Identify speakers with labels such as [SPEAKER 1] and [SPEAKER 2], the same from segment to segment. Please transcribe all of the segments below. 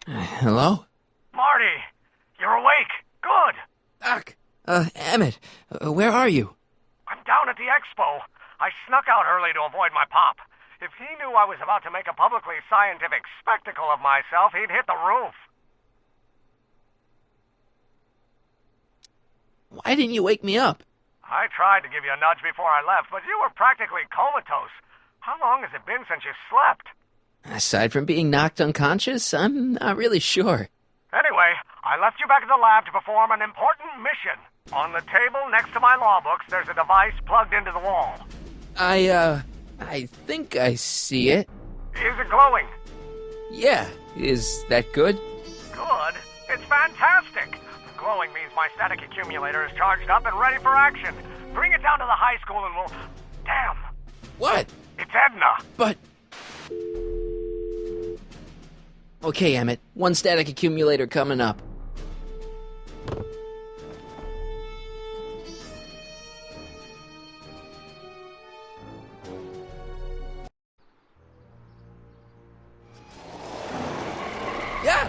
[SPEAKER 1] Hello?
[SPEAKER 2] Marty, you're awake. Good.
[SPEAKER 1] Doc. Emmett, where are you?
[SPEAKER 2] I'm down at the expo. I snuck out early to avoid my pop. If he knew I was about to make a publicly scientific spectacle of myself, he'd hit the roof.
[SPEAKER 1] Why didn't you wake me up?
[SPEAKER 2] I tried to give you a nudge before I left, but you were practically comatose. How long has it been since you slept?
[SPEAKER 1] Aside from being knocked unconscious, I'm not really sure.
[SPEAKER 2] Anyway, I left you back at the lab to perform an important mission. On the table next to my law books, there's a device plugged into the wall.
[SPEAKER 1] I think I see it.
[SPEAKER 2] Is it glowing?
[SPEAKER 1] Yeah, is that good?
[SPEAKER 2] Good? It's fantastic! Glowing means my static accumulator is charged up and ready for action. Bring it down to the high school and we'll... Damn!
[SPEAKER 1] What?
[SPEAKER 2] It's Edna!
[SPEAKER 1] But... Okay, Emmett. One static accumulator coming up. Yeah!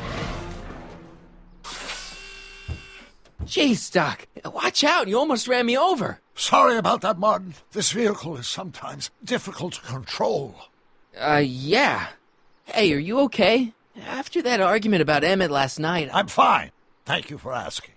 [SPEAKER 1] Jeez, Doc. Watch out. You almost ran me over.
[SPEAKER 3] Sorry about that, Martin. This vehicle is sometimes difficult to control.
[SPEAKER 1] Yeah. Hey, are you okay? After that argument about Emmett last night...
[SPEAKER 3] I'm fine. Thank you for asking.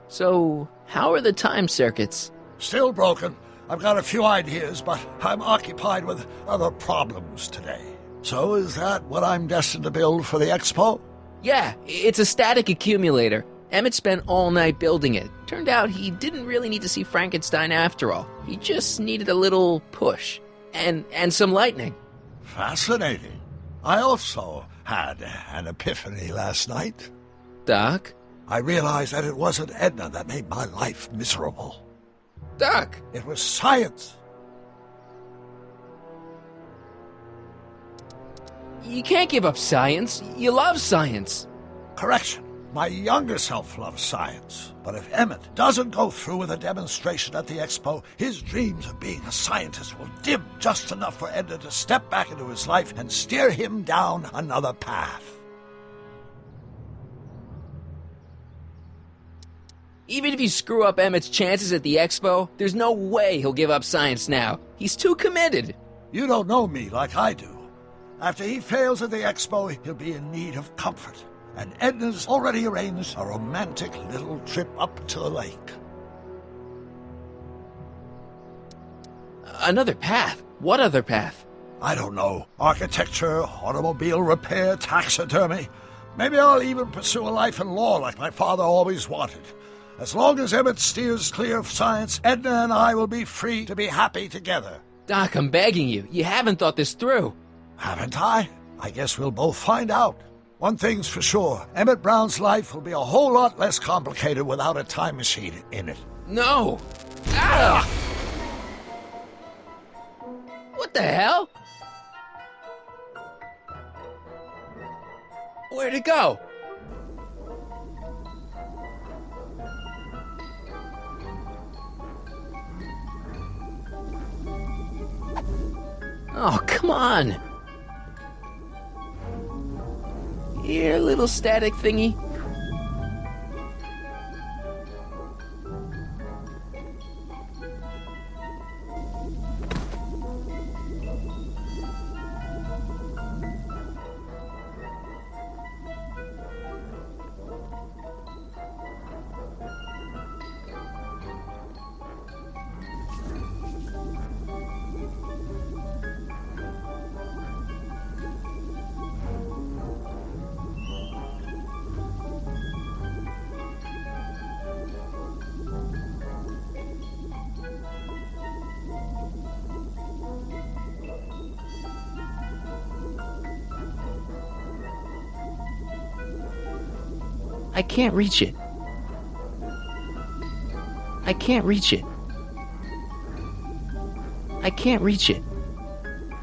[SPEAKER 1] So, how are the time circuits?
[SPEAKER 3] Still broken. I've got a few ideas, but I'm occupied with other problems today. So is that what I'm destined to build for the expo?
[SPEAKER 1] Yeah, it's a static accumulator. Emmett spent all night building it. Turned out he didn't really need to see Frankenstein after all. He just needed a little push. And some lightning.
[SPEAKER 3] Fascinating. I also had an epiphany last night.
[SPEAKER 1] Doc?
[SPEAKER 3] I realized that it wasn't Edna that made my life miserable.
[SPEAKER 1] Doc!
[SPEAKER 3] It was science.
[SPEAKER 1] You can't give up science. You love science.
[SPEAKER 3] Correction. My younger self loves science. But if Emmett doesn't go through with a demonstration at the expo, his dreams of being a scientist will dim just enough for Edna to step back into his life and steer him down another path.
[SPEAKER 1] Even if you screw up Emmett's chances at the expo, there's no way he'll give up science now. He's too committed.
[SPEAKER 3] You don't know me like I do. After he fails at the expo, he'll be in need of comfort. And Edna's already arranged a romantic little trip up to the lake.
[SPEAKER 1] Another path? What other path?
[SPEAKER 3] I don't know. Architecture, automobile repair, taxidermy. Maybe I'll even pursue a life in law like my father always wanted. As long as Emmett steers clear of science, Edna and I will be free to be happy together.
[SPEAKER 1] Doc, I'm begging you. You haven't thought this through.
[SPEAKER 3] Haven't I? I guess we'll both find out. One thing's for sure. Emmett Brown's life will be a whole lot less complicated without a time machine in it.
[SPEAKER 1] No! Ah! What the hell? Where'd it go? Oh, come on! Here, little static thingy. I can't reach it. I can't reach it. I can't reach it.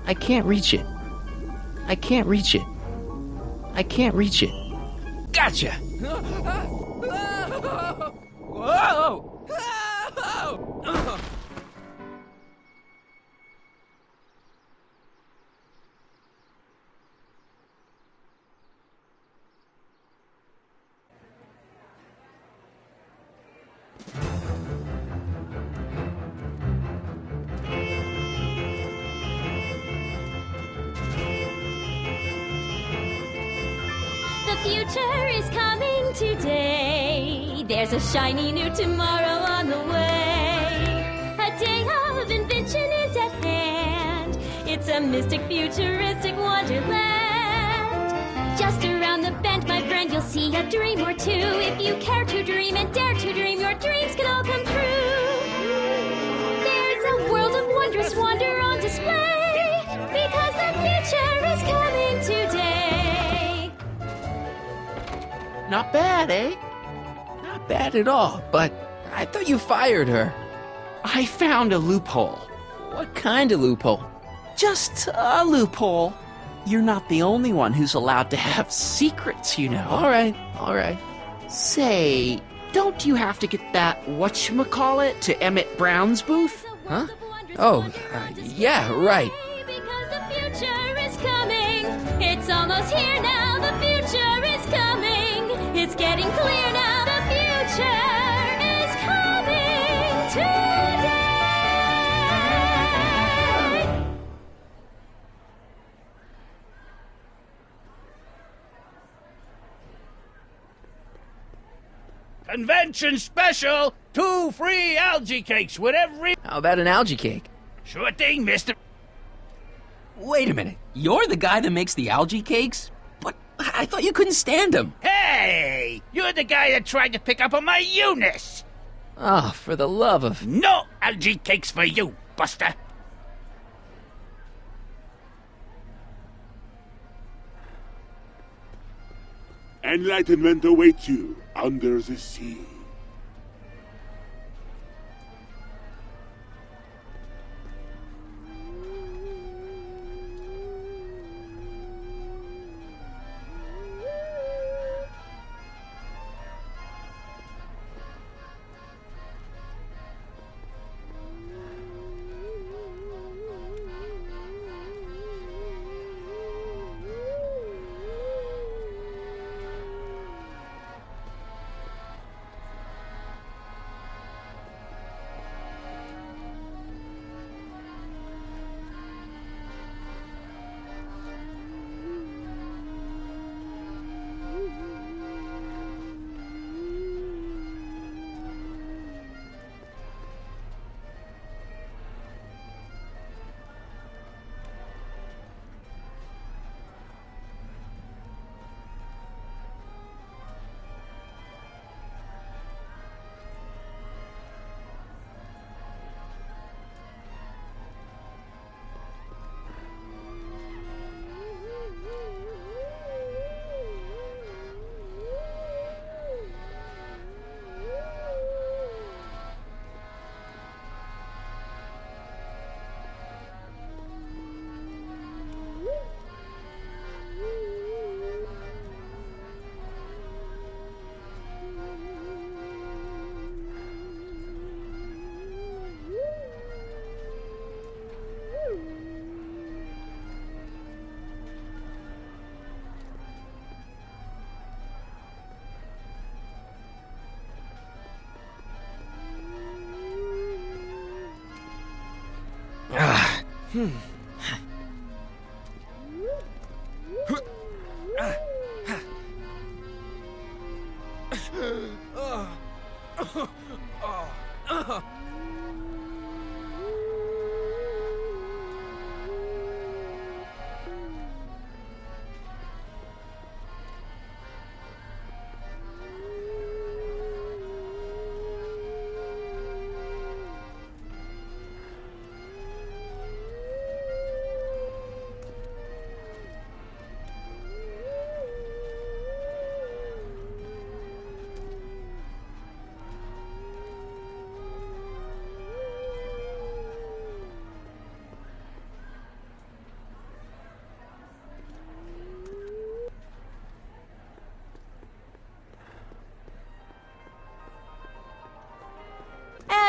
[SPEAKER 1] I can't reach it. I can't reach it. I can't reach it. Gotcha! Whoa!
[SPEAKER 4] The future is coming today. There's a shiny new tomorrow on the way. A day of invention is at hand. It's a mystic, futuristic wonderland. Just around the bend, my friend, you'll see a dream or two. If you care to dream and dare to dream, your dreams can all come true. There's a world of wondrous wonder on display, because the future is coming today.
[SPEAKER 1] Not bad, eh? Not bad at all, but I thought you fired her.
[SPEAKER 5] I found a loophole.
[SPEAKER 1] What kind of loophole?
[SPEAKER 5] Just a loophole. You're not the only one who's allowed to have secrets, you know.
[SPEAKER 1] All right.
[SPEAKER 5] Say, don't you have to get that whatchamacallit to Emmett Brown's booth?
[SPEAKER 1] Huh? Oh, yeah, right.
[SPEAKER 4] Because the future is coming. It's almost here now. The future is coming. It's getting clear now. The future is coming today.
[SPEAKER 6] Convention special! 2 free algae cakes with every...
[SPEAKER 1] How about an algae cake?
[SPEAKER 6] Sure thing, mister.
[SPEAKER 1] Wait a minute. You're the guy that makes the algae cakes? But I thought you couldn't stand them.
[SPEAKER 6] Hey! You're the guy that tried to pick up on my Eunice!
[SPEAKER 1] Oh, for the love of...
[SPEAKER 6] No algae cakes for you, Buster!
[SPEAKER 7] Enlightenment awaits you under the sea.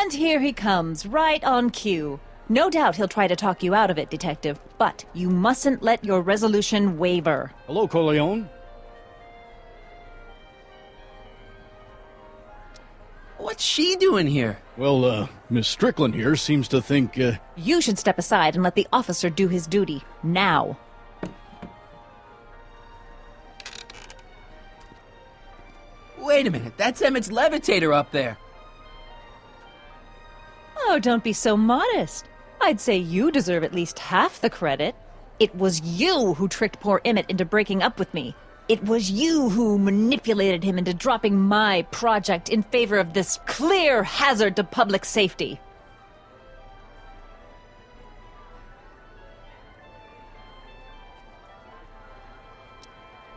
[SPEAKER 8] And here he comes, right on cue. No doubt he'll try to talk you out of it, Detective, but you mustn't let your resolution waver.
[SPEAKER 9] Hello, Corleone.
[SPEAKER 1] What's she doing here?
[SPEAKER 9] Well, Miss Strickland here seems to think,
[SPEAKER 8] You should step aside and let the officer do his duty. Now.
[SPEAKER 1] Wait a minute, that's Emmett's levitator up there.
[SPEAKER 8] Oh, don't be so modest. I'd say you deserve at least half the credit. It was you who tricked poor Emmett into breaking up with me. It was you who manipulated him into dropping my project in favor of this clear hazard to public safety.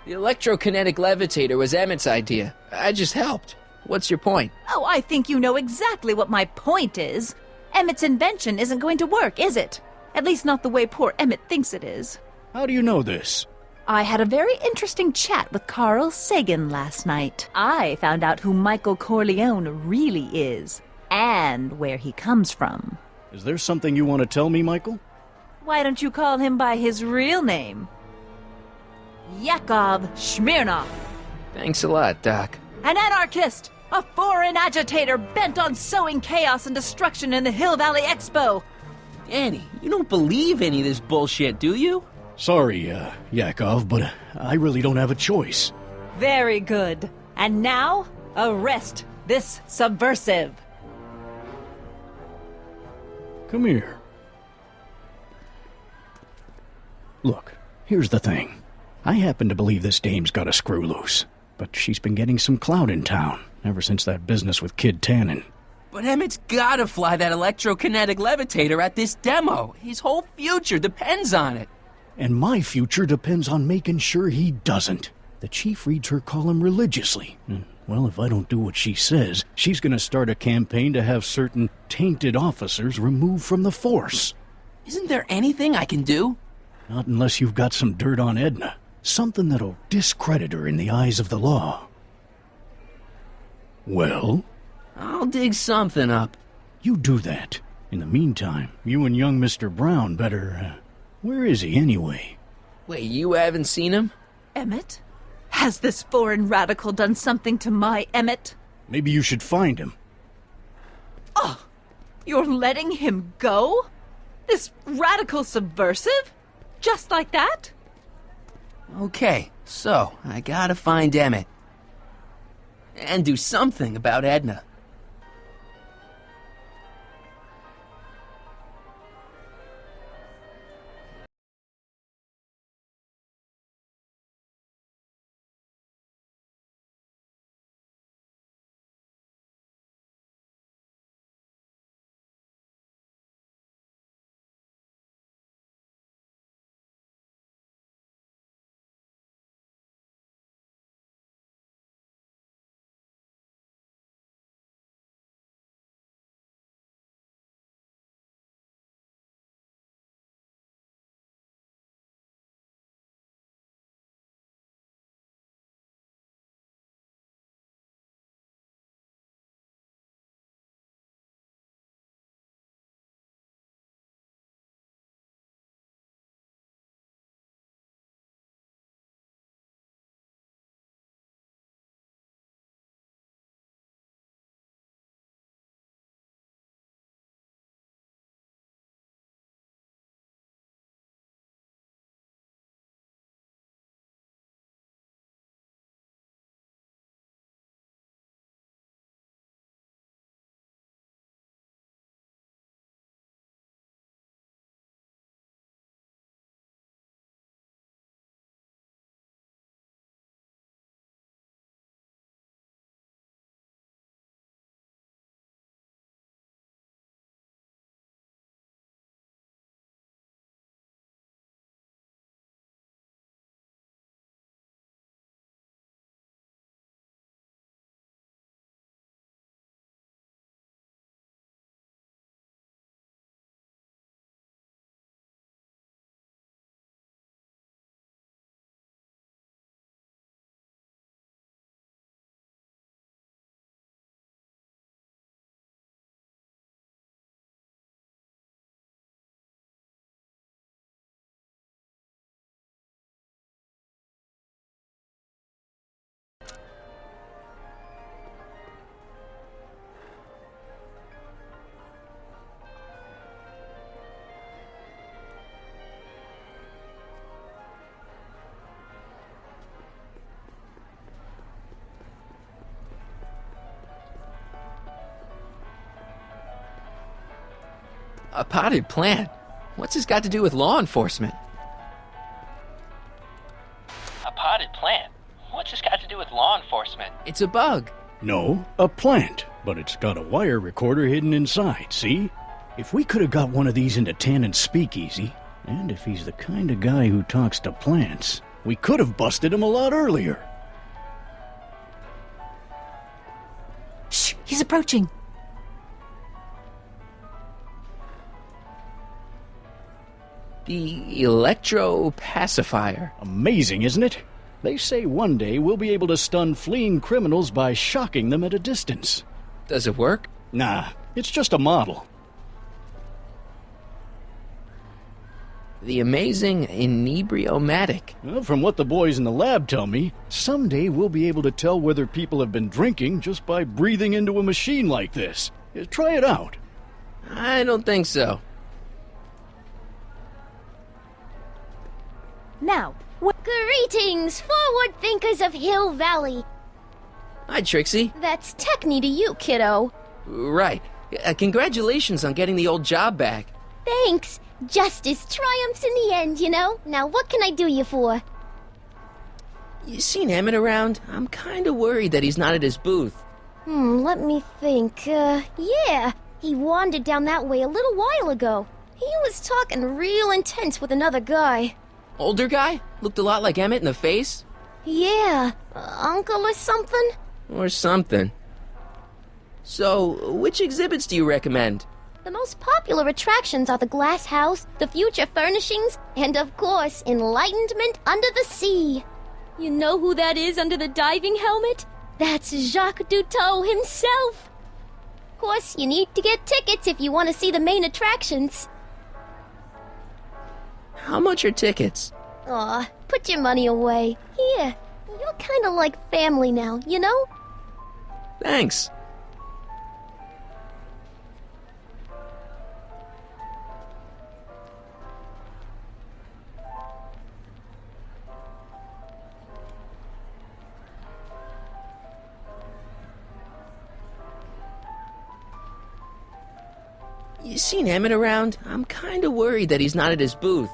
[SPEAKER 1] The electrokinetic levitator was Emmett's idea. I just helped. What's your point?
[SPEAKER 8] Oh, I think you know exactly what my point is. Emmett's invention isn't going to work, is it? At least not the way poor Emmett thinks it is.
[SPEAKER 9] how do you know this?
[SPEAKER 8] I had a very interesting chat with Carl Sagan last night. I found out who Michael Corleone really is, and where he comes from.
[SPEAKER 9] Is there something you want to tell me, Michael?
[SPEAKER 8] Why don't you call him by his real name? Yakov Smirnov.
[SPEAKER 1] Thanks a lot, Doc.
[SPEAKER 8] An anarchist! A foreign agitator bent on sowing chaos and destruction in the Hill Valley Expo!
[SPEAKER 1] Danny, you don't believe any of this bullshit, do you?
[SPEAKER 9] Sorry, Yakov, but I really don't have a choice.
[SPEAKER 8] Very good. And now, arrest this subversive.
[SPEAKER 9] Come here. Look, here's the thing. I happen to believe this dame's got a screw loose, but she's been getting some clout in town ever since that business with Kid Tannen.
[SPEAKER 1] But Emmett's gotta fly that electrokinetic levitator at this demo. His whole future depends on it.
[SPEAKER 9] And my future depends on making sure he doesn't. The chief reads her column religiously. And, well, if I don't do what she says, she's gonna start a campaign to have certain tainted officers removed from the force.
[SPEAKER 1] Isn't there anything I can do?
[SPEAKER 9] Not unless you've got some dirt on Edna. Something that'll discredit her in the eyes of the law. Well?
[SPEAKER 1] I'll dig something up.
[SPEAKER 9] You do that. In the meantime, you and young Mr. Brown better, where is he anyway?
[SPEAKER 1] Wait, you haven't seen him?
[SPEAKER 8] Emmett? Has this foreign radical done something to my Emmett?
[SPEAKER 9] Maybe you should find him.
[SPEAKER 8] Oh, you're letting him go? This radical subversive? Just like that?
[SPEAKER 1] Okay, so I gotta find Emmett. And do something about Edna. A potted plant? What's this got to do with law enforcement?
[SPEAKER 10] A potted plant? What's this got to do with law enforcement?
[SPEAKER 1] It's a bug.
[SPEAKER 9] No, a plant, but it's got a wire recorder hidden inside, see? If we could have got one of these into Tannen's speakeasy, and if he's the kind of guy who talks to plants, we could have busted him a lot earlier.
[SPEAKER 8] Shh, he's approaching.
[SPEAKER 1] The electro pacifier.
[SPEAKER 9] Amazing, isn't it? They say one day we'll be able to stun fleeing criminals by shocking them at a distance.
[SPEAKER 1] Does it work?
[SPEAKER 9] Nah, it's just a model.
[SPEAKER 1] The amazing inebriomatic.
[SPEAKER 9] Well, from what the boys in the lab tell me, someday we'll be able to tell whether people have been drinking just by breathing into a machine like this. Try it out.
[SPEAKER 1] I don't think so.
[SPEAKER 8] Now,
[SPEAKER 4] Greetings, forward thinkers of Hill Valley.
[SPEAKER 1] Hi, Trixie.
[SPEAKER 4] That's Techne to you, kiddo.
[SPEAKER 1] Right. Congratulations on getting the old job back.
[SPEAKER 4] Thanks. Justice triumphs in the end, you know? Now what can I do you for?
[SPEAKER 1] You seen Emmett around? I'm kinda worried that he's not at his booth.
[SPEAKER 4] Let me think. Yeah. He wandered down that way a little while ago. He was talking real intense with another guy.
[SPEAKER 1] Older guy? Looked a lot like Emmett in the face?
[SPEAKER 4] Yeah. Uncle or something?
[SPEAKER 1] Or something. So, which exhibits do you recommend?
[SPEAKER 4] The most popular attractions are the Glass House, the Future Furnishings, and of course, Enlightenment Under the Sea. You know who that is under the diving helmet? That's Jacques Duteau himself. Of course, you need to get tickets if you want to see the main attractions.
[SPEAKER 1] How much are tickets?
[SPEAKER 4] Aw, put your money away. Here, you're kinda like family now, you know?
[SPEAKER 1] Thanks. You seen Emmett around? I'm kinda worried that he's not at his booth.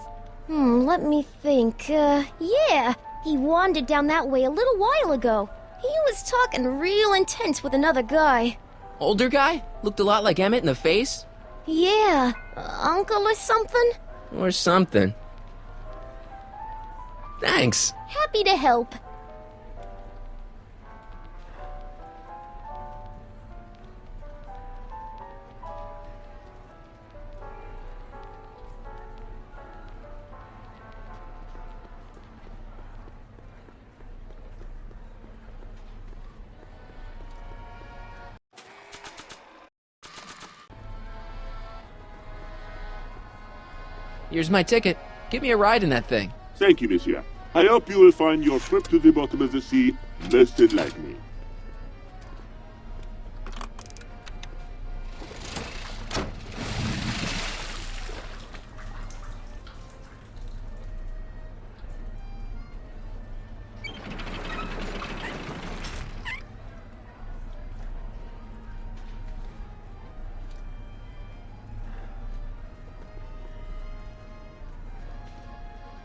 [SPEAKER 4] Let me think. Yeah. He wandered down that way a little while ago. He was talking real intense with another guy.
[SPEAKER 1] Older guy? Looked a lot like Emmett in the face?
[SPEAKER 4] Yeah. Uncle or something?
[SPEAKER 1] Or something. Thanks.
[SPEAKER 4] Happy to help.
[SPEAKER 1] Here's my ticket. Give me a ride in that thing.
[SPEAKER 7] Thank you, monsieur. I hope you will find your trip to the bottom of the sea most enlightening.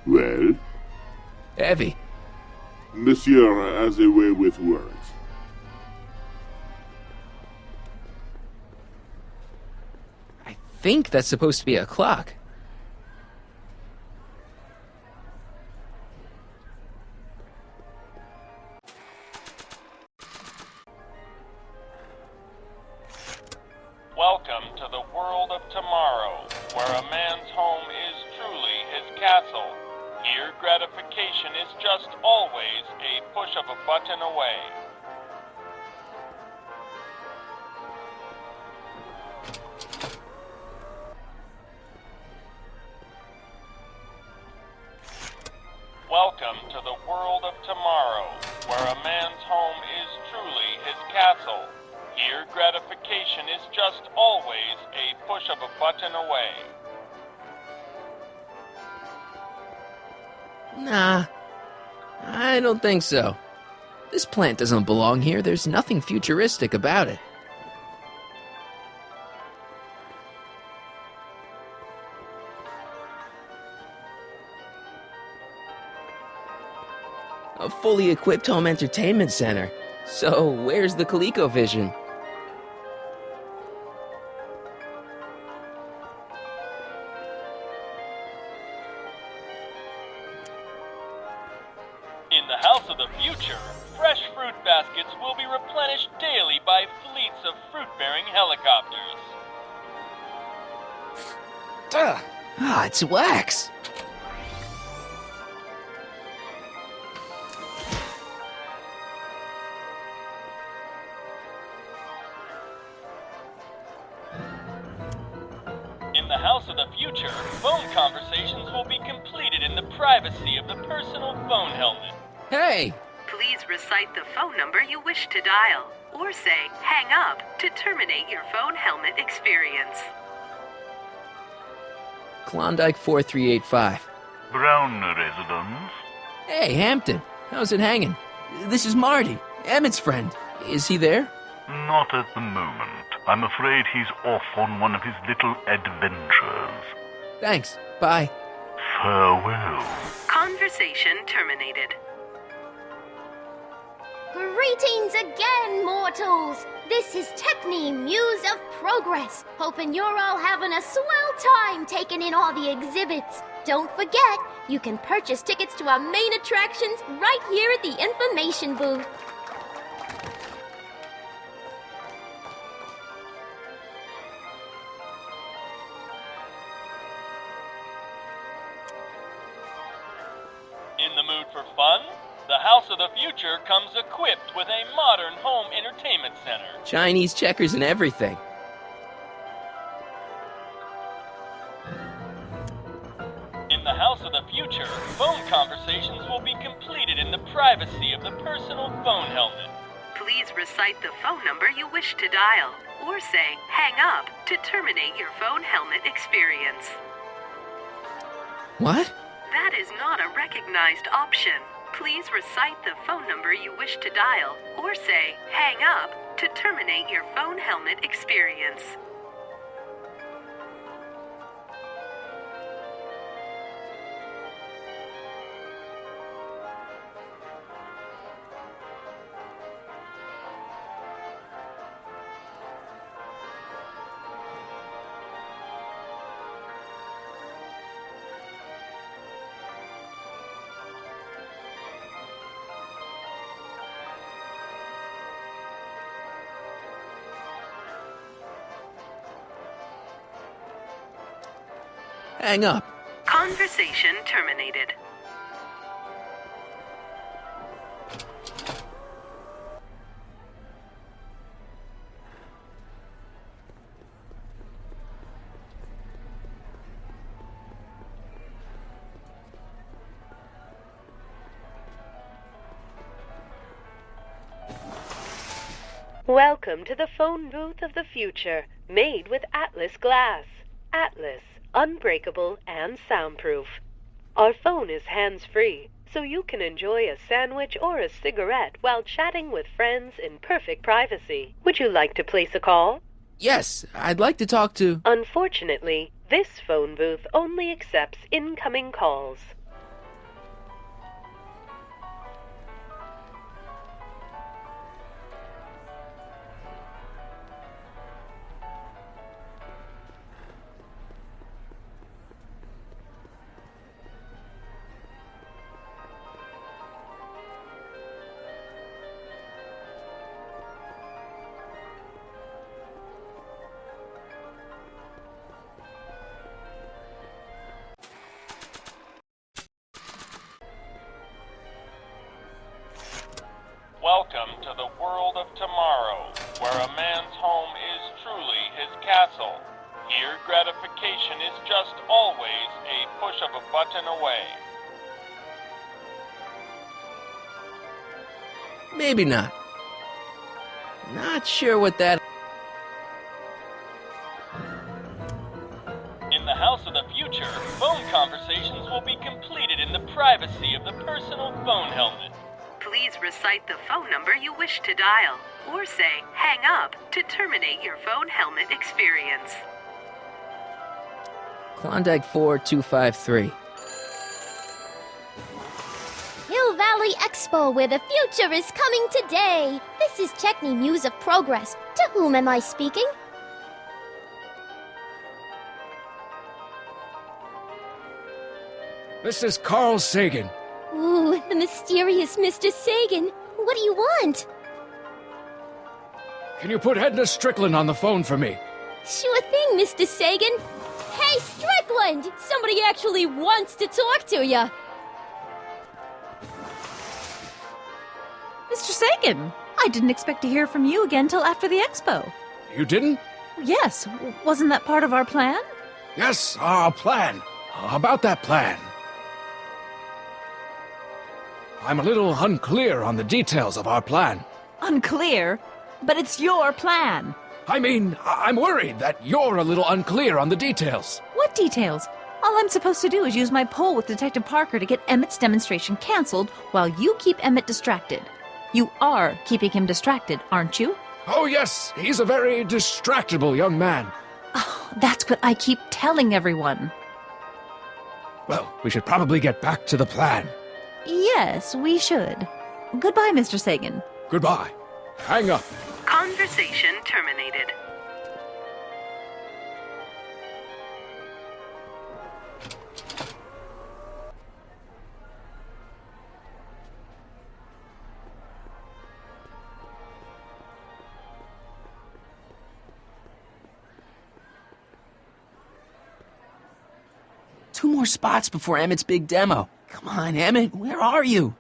[SPEAKER 7] Well?
[SPEAKER 1] Heavy.
[SPEAKER 7] Monsieur has a way with words.
[SPEAKER 1] I think that's supposed to be a clock.
[SPEAKER 11] Welcome to the world of tomorrow, where a man's home is truly his castle. Here, gratification is just always a push of a button away. Welcome to the world of tomorrow, where a man's home is truly his castle. Here, gratification is just always a push of a button away.
[SPEAKER 1] Nah, I don't think so. This plant doesn't belong here. There's nothing futuristic about it. a fully equipped home entertainment center. So, where's the ColecoVision?
[SPEAKER 11] In the house of the future, fresh fruit baskets will be replenished daily by fleets of fruit-bearing helicopters.
[SPEAKER 1] It's wax.
[SPEAKER 11] In the house of the future, phone conversations will be completed in the privacy of the personal phone helmet.
[SPEAKER 1] Hey!
[SPEAKER 12] Please recite the phone number you wish to dial, or say hang up to terminate your phone helmet experience.
[SPEAKER 1] Klondike 4385.
[SPEAKER 13] Brown residence?
[SPEAKER 1] Hey, Hampton. How's it hanging? This is Marty, Emmett's friend. Is he there?
[SPEAKER 13] Not at the moment. I'm afraid he's off on one of his little adventures.
[SPEAKER 1] Thanks. Bye.
[SPEAKER 13] Farewell.
[SPEAKER 12] Conversation terminated.
[SPEAKER 4] Greetings again, mortals! This is Techne, Muse of Progress. Hoping you're all having a swell time taking in all the exhibits. Don't forget, you can purchase tickets to our main attractions right here at the information booth.
[SPEAKER 11] In the mood for fun? The House of the Future comes equipped with a modern home entertainment center.
[SPEAKER 1] Chinese checkers and everything.
[SPEAKER 11] In the House of the Future, phone conversations will be completed in the privacy of the personal phone helmet.
[SPEAKER 12] Please recite the phone number you wish to dial, or say hang up to terminate your phone helmet experience.
[SPEAKER 1] What?
[SPEAKER 12] That is not a recognized option. Please recite the phone number you wish to dial, or say hang up to terminate your phone helmet experience.
[SPEAKER 1] Hang up.
[SPEAKER 12] Conversation terminated. Welcome to the phone booth of the future, made with Atlas glass. Atlas, unbreakable and soundproof. Our phone is hands-free, so you can enjoy a sandwich or a cigarette while chatting with friends in perfect privacy. Would you like to place a call?
[SPEAKER 1] Yes, I'd like to talk to...
[SPEAKER 12] Unfortunately, this phone booth only accepts incoming calls.
[SPEAKER 11] Welcome to the world of tomorrow, where a man's home is truly his castle. Here, gratification is just always a push of a button away.
[SPEAKER 1] Maybe not. Not sure what that...
[SPEAKER 11] In the House of the Future, phone conversations will be completed in the privacy of the personal phone helmet.
[SPEAKER 12] Please recite the phone number you wish to dial, or say hang up to terminate your phone helmet experience.
[SPEAKER 1] Klondike 4253.
[SPEAKER 4] Till Valley Expo, where the future is coming today. This is Checkney Muse of Progress. To whom am I speaking?
[SPEAKER 14] This is Carl Sagan.
[SPEAKER 4] Ooh, the mysterious Mr. Sagan. What do you want?
[SPEAKER 14] Can you put Edna Strickland on the phone for me?
[SPEAKER 4] Sure thing, Mr. Sagan. Hey, Strickland! Somebody actually wants to talk to you.
[SPEAKER 8] Mr. Sagan, I didn't expect to hear from you again till after the expo.
[SPEAKER 14] You didn't?
[SPEAKER 8] Yes, wasn't that part of our plan?
[SPEAKER 14] Yes, our plan. About that plan. I'm a little unclear on the details of our plan.
[SPEAKER 8] Unclear? But it's your plan.
[SPEAKER 14] I mean, I'm worried that you're a little unclear on the details.
[SPEAKER 8] What details? All I'm supposed to do is use my poll with Detective Parker to get Emmett's demonstration canceled while you keep Emmett distracted. You are keeping him distracted, aren't you?
[SPEAKER 14] Oh, yes, he's a very distractible young man.
[SPEAKER 8] Oh, that's what I keep telling everyone.
[SPEAKER 14] Well, we should probably get back to the plan.
[SPEAKER 8] Yes, we should. Goodbye, Mr. Sagan.
[SPEAKER 14] Goodbye. Hang up.
[SPEAKER 12] Conversation terminated.
[SPEAKER 1] Two more spots before Emmett's big demo. Come on, Emmett, where are you?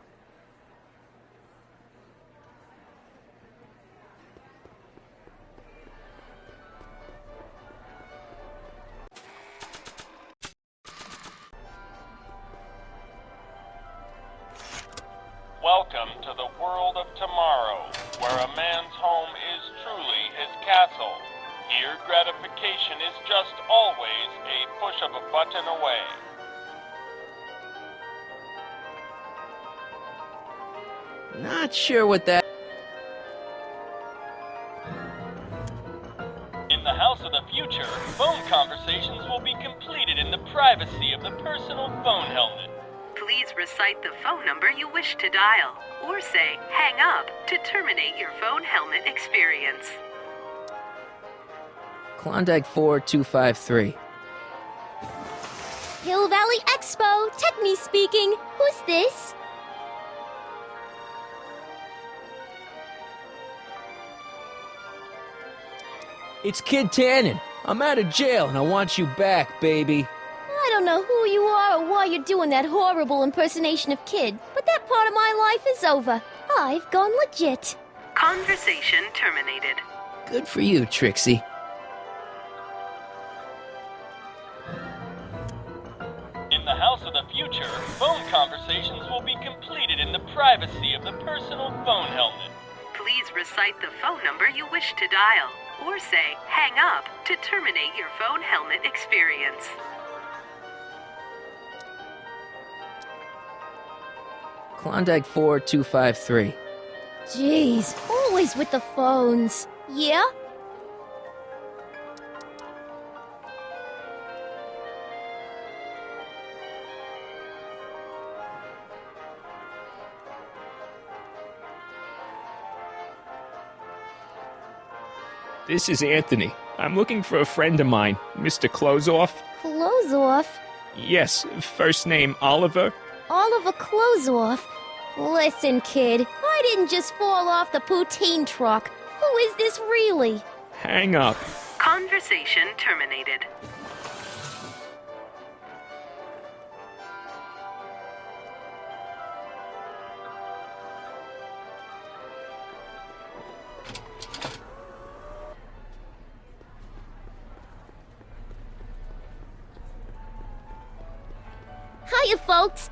[SPEAKER 11] Welcome to the world of tomorrow, where a man's home is truly his castle. Here, gratification is just always a push of a button away.
[SPEAKER 1] Not sure what that...
[SPEAKER 11] In the house of the future, phone conversations will be completed in the privacy of the personal phone helmet.
[SPEAKER 12] Please recite the phone number you wish to dial, or say hang up to terminate your phone helmet experience.
[SPEAKER 1] Klondike 4253.
[SPEAKER 4] Hill Valley Expo, Techni speaking. Who's this?
[SPEAKER 1] It's Kid Tannen. I'm out of jail and I want you back, baby.
[SPEAKER 4] I don't know who you are or why you're doing that horrible impersonation of Kid, but that part of my life is over. I've gone legit.
[SPEAKER 12] Conversation terminated.
[SPEAKER 1] Good for you, Trixie.
[SPEAKER 11] In the house of the future, phone conversations will be completed in the privacy of the personal phone helmet.
[SPEAKER 12] Please recite the phone number you wish to dial, or say hang up to terminate your phone helmet experience.
[SPEAKER 1] Klondike 4253.
[SPEAKER 4] Jeez, always with the phones. Yeah?
[SPEAKER 15] This is Anthony. I'm looking for a friend of mine, Mr. Closeoff.
[SPEAKER 4] Clothes off?
[SPEAKER 15] Yes, first name Oliver.
[SPEAKER 4] Oliver Closeoff? Listen, kid, I didn't just fall off the poutine truck. Who is this really?
[SPEAKER 15] Hang up.
[SPEAKER 12] Conversation terminated.
[SPEAKER 4] Hiya, folks.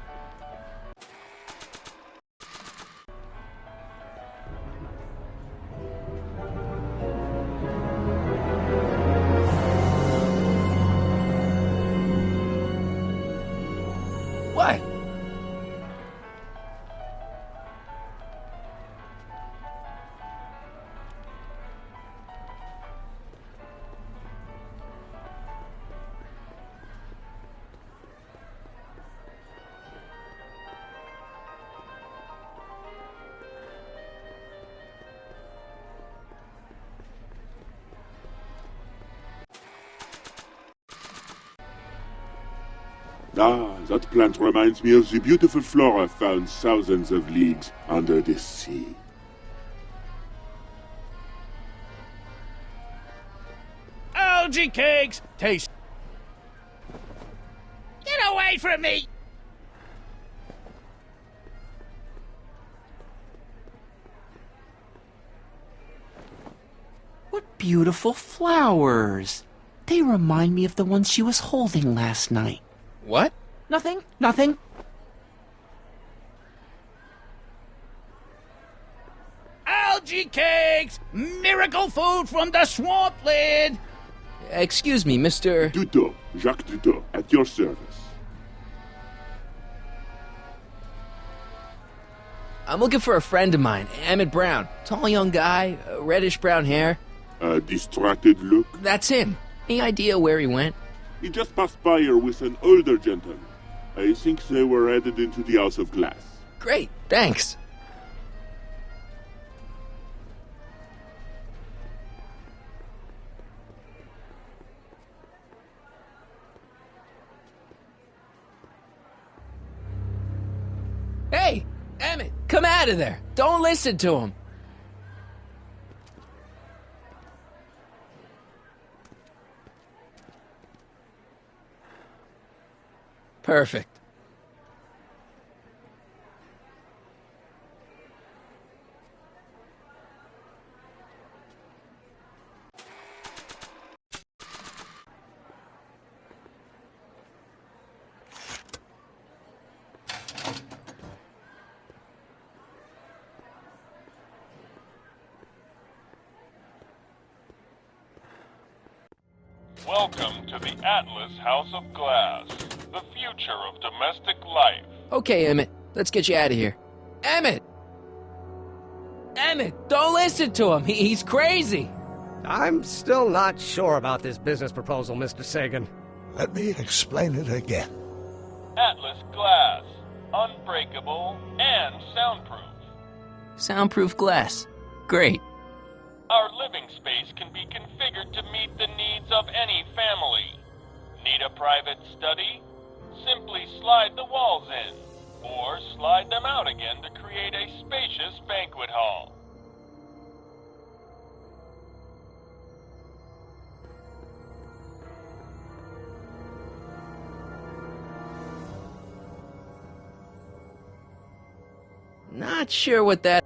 [SPEAKER 1] What?
[SPEAKER 7] Ah, that plant reminds me of the beautiful flora found thousands of leagues under the sea.
[SPEAKER 6] Algae cakes! Taste. Get away from me!
[SPEAKER 5] What beautiful flowers. They remind me of the ones she was holding last night.
[SPEAKER 1] What?
[SPEAKER 5] Nothing.
[SPEAKER 6] Algae cakes! Miracle food from the swampland!
[SPEAKER 1] Excuse me, Mr.
[SPEAKER 7] Duto, Jacques Duto, at your service.
[SPEAKER 1] I'm looking for a friend of mine, Emmett Brown. Tall young guy, reddish-brown hair.
[SPEAKER 7] A distracted look?
[SPEAKER 1] That's him. Any idea where he went?
[SPEAKER 7] He just passed by here with an older gentleman. I think they were headed into the House of Glass.
[SPEAKER 1] Great, thanks. Hey, Emmett, come out of there. Don't listen to him. Perfect.
[SPEAKER 11] Welcome to the Atlas House of Glass, the future of domestic life.
[SPEAKER 1] Okay, Emmett, let's get you out of here. Emmett! Emmett, don't listen to him. He's crazy.
[SPEAKER 2] I'm still not sure about this business proposal, Mr. Sagan.
[SPEAKER 3] Let me explain it again.
[SPEAKER 11] Atlas Glass, unbreakable and soundproof.
[SPEAKER 1] Soundproof glass. Great.
[SPEAKER 11] Our living space can be configured to meet the needs of any family. Need a private study? Simply slide the walls in, or slide them out again to create a spacious banquet hall.
[SPEAKER 1] Not sure what that...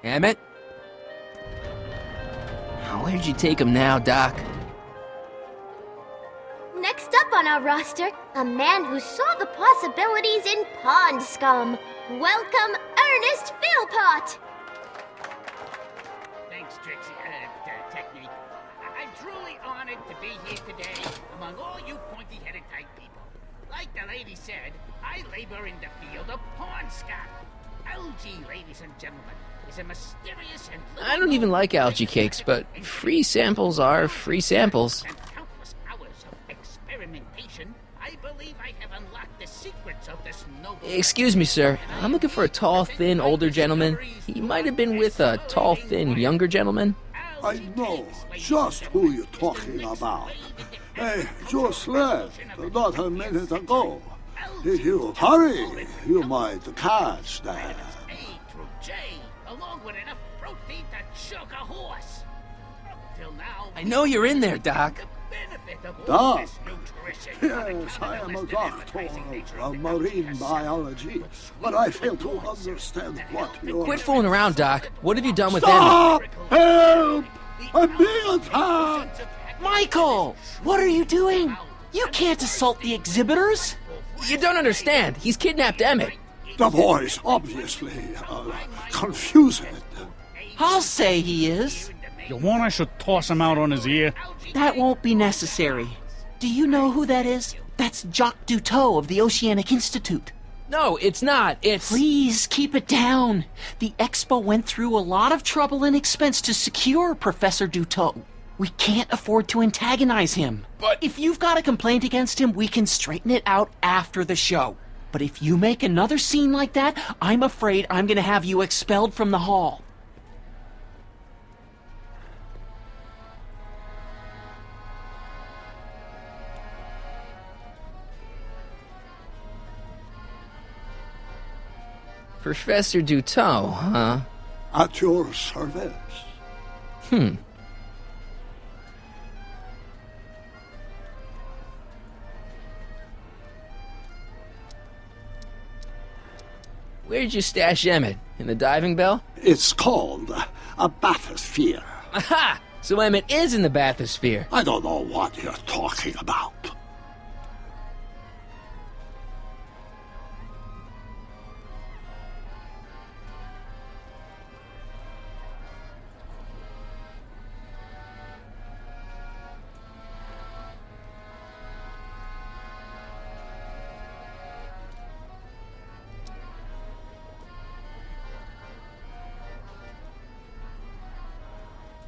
[SPEAKER 1] Emmett? Where'd you take him now, Doc?
[SPEAKER 4] Next up on our roster, a man who saw the possibilities in pond scum. Welcome, Ernest Philpott!
[SPEAKER 6] Thanks, Trixie. Technique. I'm truly honored to be here today among all you pointy-headed type people. Like the lady said, I labor in the field of pond scum. Algae, ladies and gentlemen, is a mysterious and...
[SPEAKER 1] I don't even like algae cakes, but free samples are free samples.
[SPEAKER 6] And countless hours of experimentation, I believe I have unlocked the secrets of this noble...
[SPEAKER 1] Excuse me, sir. I'm looking for a tall, thin, older gentleman. He might have been with a tall, thin, younger gentleman.
[SPEAKER 3] I know just who you're talking about. Just left not a minute ago. If you hurry, you might catch that.
[SPEAKER 6] A through J, along with enough protein to choke a horse. Till now...
[SPEAKER 1] I know you're in there, Doc.
[SPEAKER 3] Doc? Yes, I am a doctor of marine biology, but I fail to understand what you're...
[SPEAKER 1] Quit fooling around, Doc. What have you done with
[SPEAKER 3] Stop!
[SPEAKER 1] Emmett?
[SPEAKER 3] Help! I'm being attacked!
[SPEAKER 5] Michael! What are you doing? You can't assault the exhibitors!
[SPEAKER 1] You don't understand. He's kidnapped Emmett.
[SPEAKER 3] The boy's obviously confused.
[SPEAKER 5] I'll say he is.
[SPEAKER 9] You want I should toss him out on his ear?
[SPEAKER 5] That won't be necessary. Do you know who that is? That's Jacques Duteau of the Oceanic Institute.
[SPEAKER 1] No, it's not. It's...
[SPEAKER 5] Please, keep it down. The Expo went through a lot of trouble and expense to secure Professor Duteau. We can't afford to antagonize him.
[SPEAKER 14] But...
[SPEAKER 5] If you've got a complaint against him, we can straighten it out after the show. But if you make another scene like that, I'm afraid I'm gonna have you expelled from the hall.
[SPEAKER 1] Professor Duteau, huh?
[SPEAKER 3] At your service.
[SPEAKER 1] Where'd you stash Emmett? In the diving bell?
[SPEAKER 3] It's called a bathysphere.
[SPEAKER 1] Aha! So Emmett is in the bathysphere.
[SPEAKER 3] I don't know what you're talking about.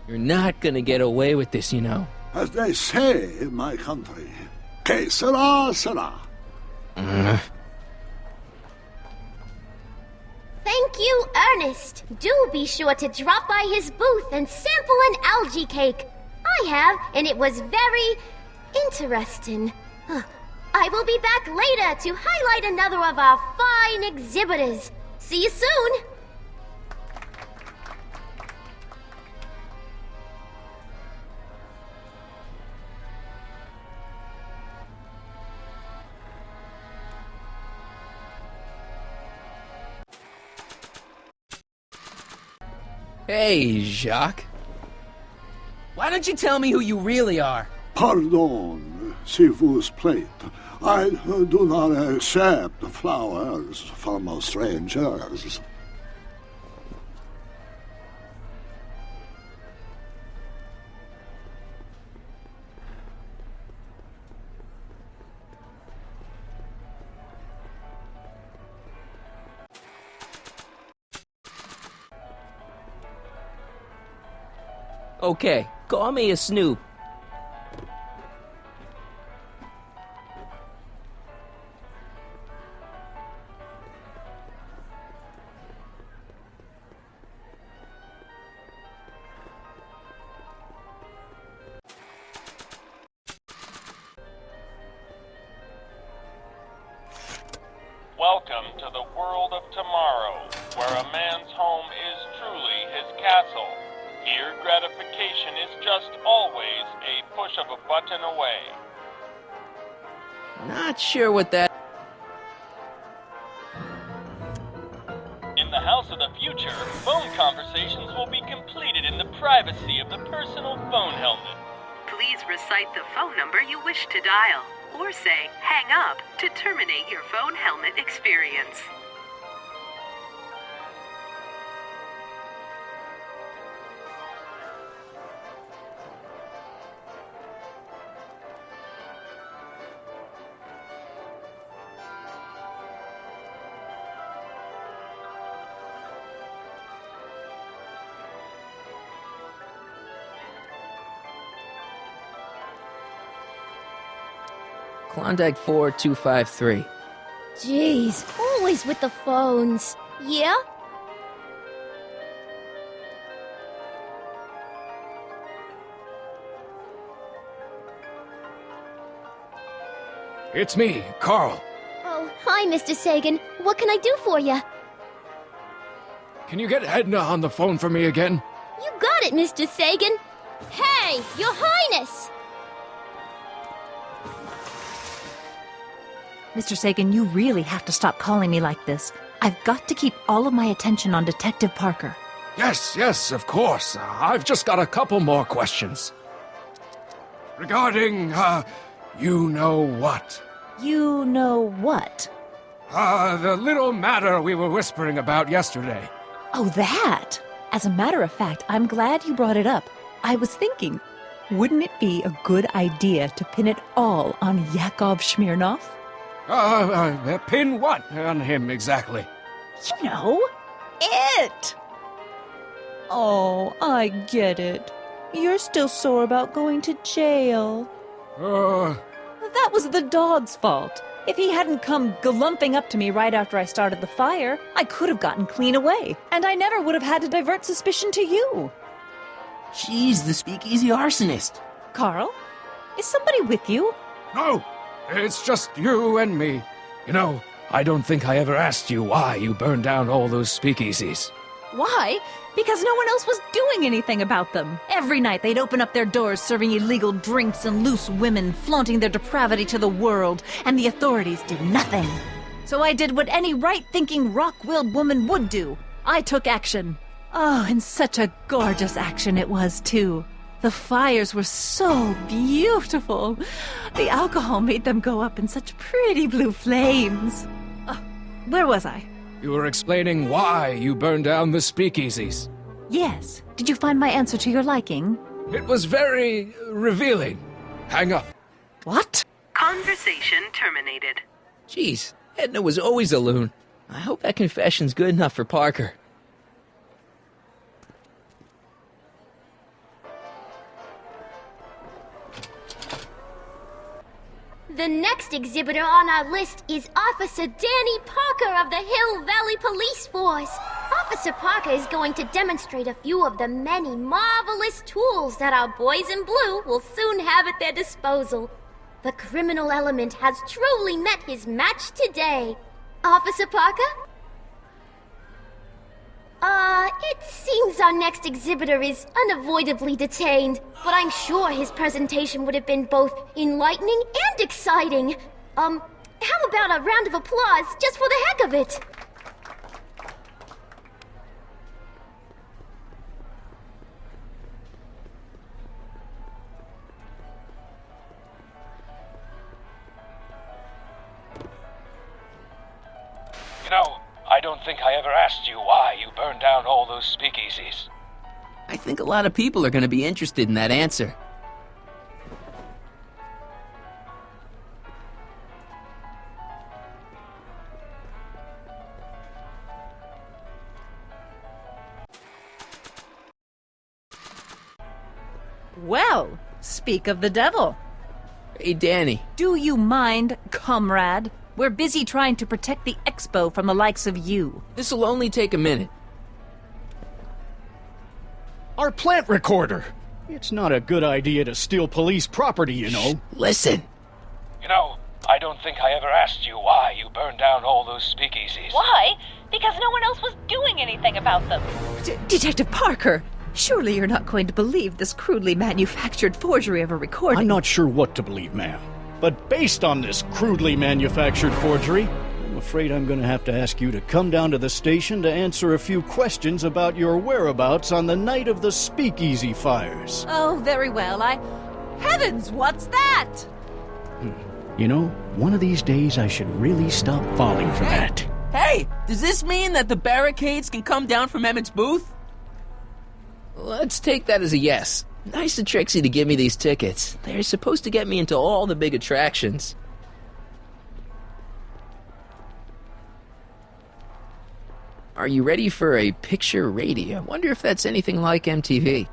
[SPEAKER 1] You're not gonna get away with this, you know.
[SPEAKER 3] As they say in my country, que sera, sera.
[SPEAKER 4] Thank you, Ernest. Do be sure to drop by his booth and sample an algae cake. I have, and it was very interesting. I will be back later to highlight another of our fine exhibitors. See you soon.
[SPEAKER 1] Hey, Jacques. Why don't you tell me who you really are?
[SPEAKER 3] Pardon, si vous plaît. I do not accept flowers from strangers.
[SPEAKER 1] Okay, call me a snoop.
[SPEAKER 11] Welcome to the world of tomorrow, where a man's home is truly his castle. Here, gratification is just always a push of a button away.
[SPEAKER 1] Not sure what that...
[SPEAKER 11] In the house of the future, phone conversations will be completed in the privacy of the personal phone helmet.
[SPEAKER 12] Please recite the phone number you wish to dial, or say hang up to terminate your phone helmet experience.
[SPEAKER 1] Klondike 4253.
[SPEAKER 4] Jeez, always with the phones. Yeah?
[SPEAKER 14] It's me, Carl.
[SPEAKER 4] Oh, hi, Mr. Sagan. What can I do for you?
[SPEAKER 14] Can you get Edna on the phone for me again?
[SPEAKER 4] You got it, Mr. Sagan. Hey, Your Highness!
[SPEAKER 8] Mr. Sagan, you really have to stop calling me like this. I've got to keep all of my attention on Detective Parker.
[SPEAKER 14] Yes, of course. I've just got a couple more questions. Regarding, you know what?
[SPEAKER 8] You know what?
[SPEAKER 14] The little matter we were whispering about yesterday.
[SPEAKER 8] Oh, that! As a matter of fact, I'm glad you brought it up. I was thinking, wouldn't it be a good idea to pin it all on Yakov Smirnov?
[SPEAKER 14] Pin what on him exactly?
[SPEAKER 8] You know, it! Oh, I get it. You're still sore about going to jail. That was the dog's fault. If he hadn't come galumping up to me right after I started the fire, I could have gotten clean away, and I never would have had to divert suspicion to you.
[SPEAKER 1] She's the speakeasy arsonist.
[SPEAKER 8] Carl, is somebody with you?
[SPEAKER 14] No, it's just you and me. You know, I don't think I ever asked you why you burned down all those speakeasies.
[SPEAKER 8] Why? Because no one else was doing anything about them. Every night they'd open up their doors serving illegal drinks and loose women, flaunting their depravity to the world, and the authorities did nothing. So I did what any right-thinking, rock-willed woman would do. I took action. Oh, and such a gorgeous action it was, too. The fires were so beautiful. The alcohol made them go up in such pretty blue flames. Where was I?
[SPEAKER 14] You were explaining why you burned down the speakeasies.
[SPEAKER 8] Yes. Did you find my answer to your liking?
[SPEAKER 14] It was very revealing. Hang up.
[SPEAKER 8] What?
[SPEAKER 12] Conversation terminated.
[SPEAKER 1] Jeez, Edna was always a loon. I hope that confession's good enough for Parker.
[SPEAKER 4] The next exhibitor on our list is Officer Danny Parker of the Hill Valley Police Force. Officer Parker is going to demonstrate a few of the many marvelous tools that our boys in blue will soon have at their disposal. The criminal element has truly met his match today. Officer Parker? It seems our next exhibitor is unavoidably detained, but I'm sure his presentation would have been both enlightening and exciting. How about a round of applause just for the heck of it?
[SPEAKER 11] You know, I don't think I ever asked you why you burned down all those speakeasies.
[SPEAKER 1] I think a lot of people are going to be interested in that answer.
[SPEAKER 8] Well, speak of the devil.
[SPEAKER 1] Hey, Danny.
[SPEAKER 8] Do you mind, comrade? We're busy trying to protect the expo from the likes of you.
[SPEAKER 1] This'll only take a minute.
[SPEAKER 9] Our plant recorder! It's not a good idea to steal police property, you know.
[SPEAKER 1] Listen.
[SPEAKER 11] You know, I don't think I ever asked you why you burned down all those speakeasies.
[SPEAKER 8] Why? Because no one else was doing anything about them. Detective Parker! Surely you're not going to believe this crudely manufactured forgery of a recording.
[SPEAKER 9] I'm not sure what to believe, ma'am. But based on this crudely manufactured forgery, I'm afraid I'm going to have to ask you to come down to the station to answer a few questions about your whereabouts on the night of the speakeasy fires.
[SPEAKER 8] Oh, very well. Heavens, what's that?
[SPEAKER 9] You know, one of these days I should really stop falling for that.
[SPEAKER 1] Hey, does this mean that the barricades can come down from Emmett's booth? Let's take that as a yes. Nice of Trixie to give me these tickets. They're supposed to get me into all the big attractions. Are you ready for a picture radio? Wonder if that's anything like MTV.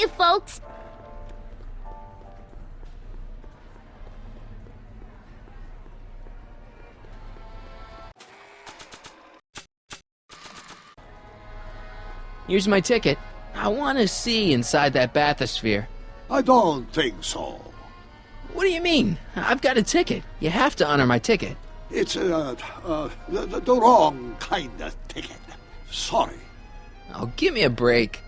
[SPEAKER 4] Hiya, folks.
[SPEAKER 1] Here's my ticket. I want to see inside that bathysphere.
[SPEAKER 3] I don't think so.
[SPEAKER 1] What do you mean? I've got a ticket. You have to honor my ticket.
[SPEAKER 3] It's the wrong kind of ticket. Sorry.
[SPEAKER 1] Oh, give me a break.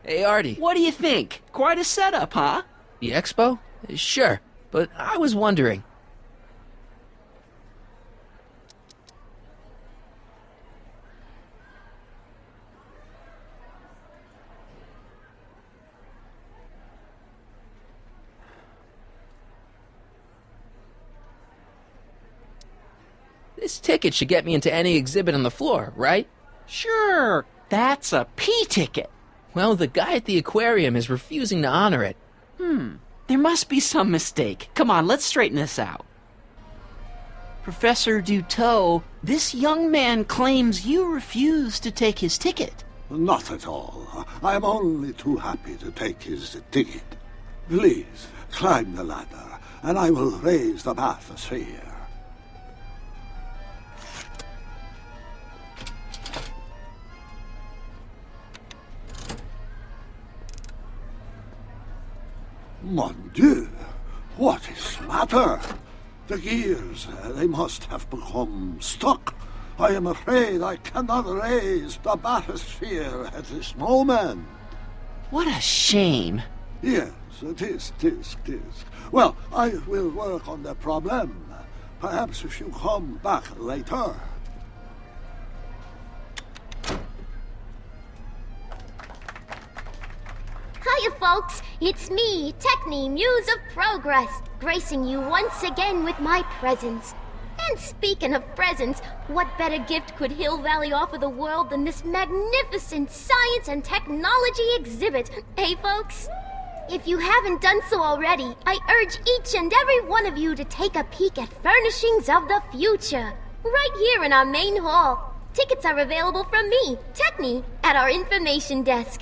[SPEAKER 1] Hey, Artie.
[SPEAKER 5] What do you think? Quite a setup, huh?
[SPEAKER 1] The expo? Sure, but I was wondering. This ticket should get me into any exhibit on the floor, right?
[SPEAKER 5] Sure, that's a P ticket.
[SPEAKER 1] Well, the guy at the aquarium is refusing to honor it.
[SPEAKER 5] There must be some mistake. Come on, let's straighten this out. Professor Duteau, this young man claims you refused to take his ticket.
[SPEAKER 3] Not at all. I am only too happy to take his ticket. Please, climb the ladder, and I will raise the bathysphere. Mon Dieu! What is the matter? The gears, they must have become stuck. I am afraid I cannot raise the bathysphere at this moment.
[SPEAKER 5] What a shame.
[SPEAKER 3] Yes, tisk. Well, I will work on the problem. Perhaps if you come back later.
[SPEAKER 4] Hiya, folks. It's me, Techni, Muse of Progress, gracing you once again with my presence. And speaking of presents, what better gift could Hill Valley offer the world than this magnificent science and technology exhibit? Hey, folks? If you haven't done so already, I urge each and every one of you to take a peek at Furnishings of the Future, right here in our main hall. Tickets are available from me, Techni, at our information desk.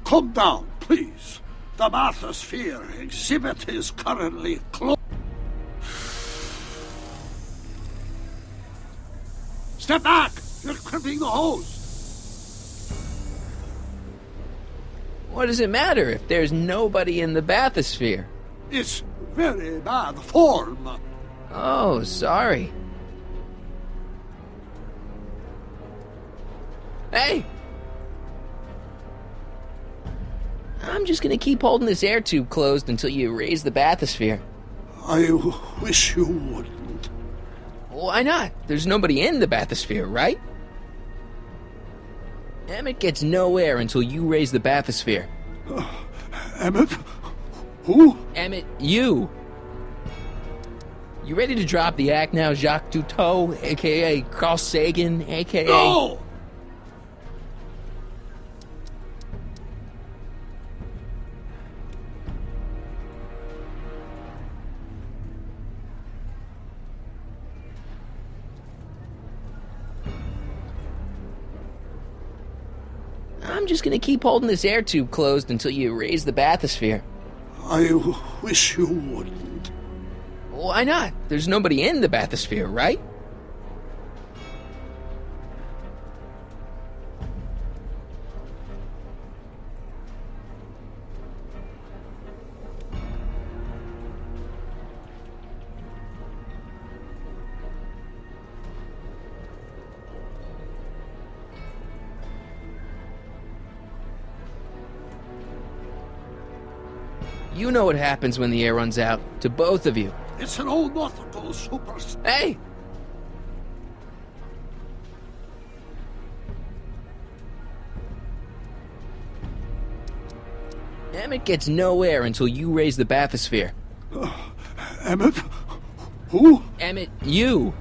[SPEAKER 3] Come down, please. The bathysphere exhibit is currently closed. Step back! You're crimping the hose!
[SPEAKER 1] What does it matter if there's nobody in the bathysphere?
[SPEAKER 3] It's very bad form.
[SPEAKER 1] Oh, sorry. Hey! I'm just gonna keep holding this air tube closed until you raise the bathysphere.
[SPEAKER 3] I wish you wouldn't.
[SPEAKER 1] Why not? There's nobody in the bathysphere, right? Emmett gets no air until you raise the bathysphere.
[SPEAKER 3] Emmett? Who?
[SPEAKER 1] Emmett, you. You ready to drop the act now, Jacques Duteau, a.k.a. Carl Sagan, a.k.a.
[SPEAKER 3] No!
[SPEAKER 1] I'm just gonna keep holding this air tube closed until you raise the bathysphere.
[SPEAKER 3] I wish you wouldn't.
[SPEAKER 1] Why not? There's nobody in the bathysphere, right? You know what happens when the air runs out, to both of you.
[SPEAKER 3] It's an old nautical super...
[SPEAKER 1] Hey! Emmett gets no air until you raise the bathysphere.
[SPEAKER 3] Emmett? Who?
[SPEAKER 1] Emmett, you.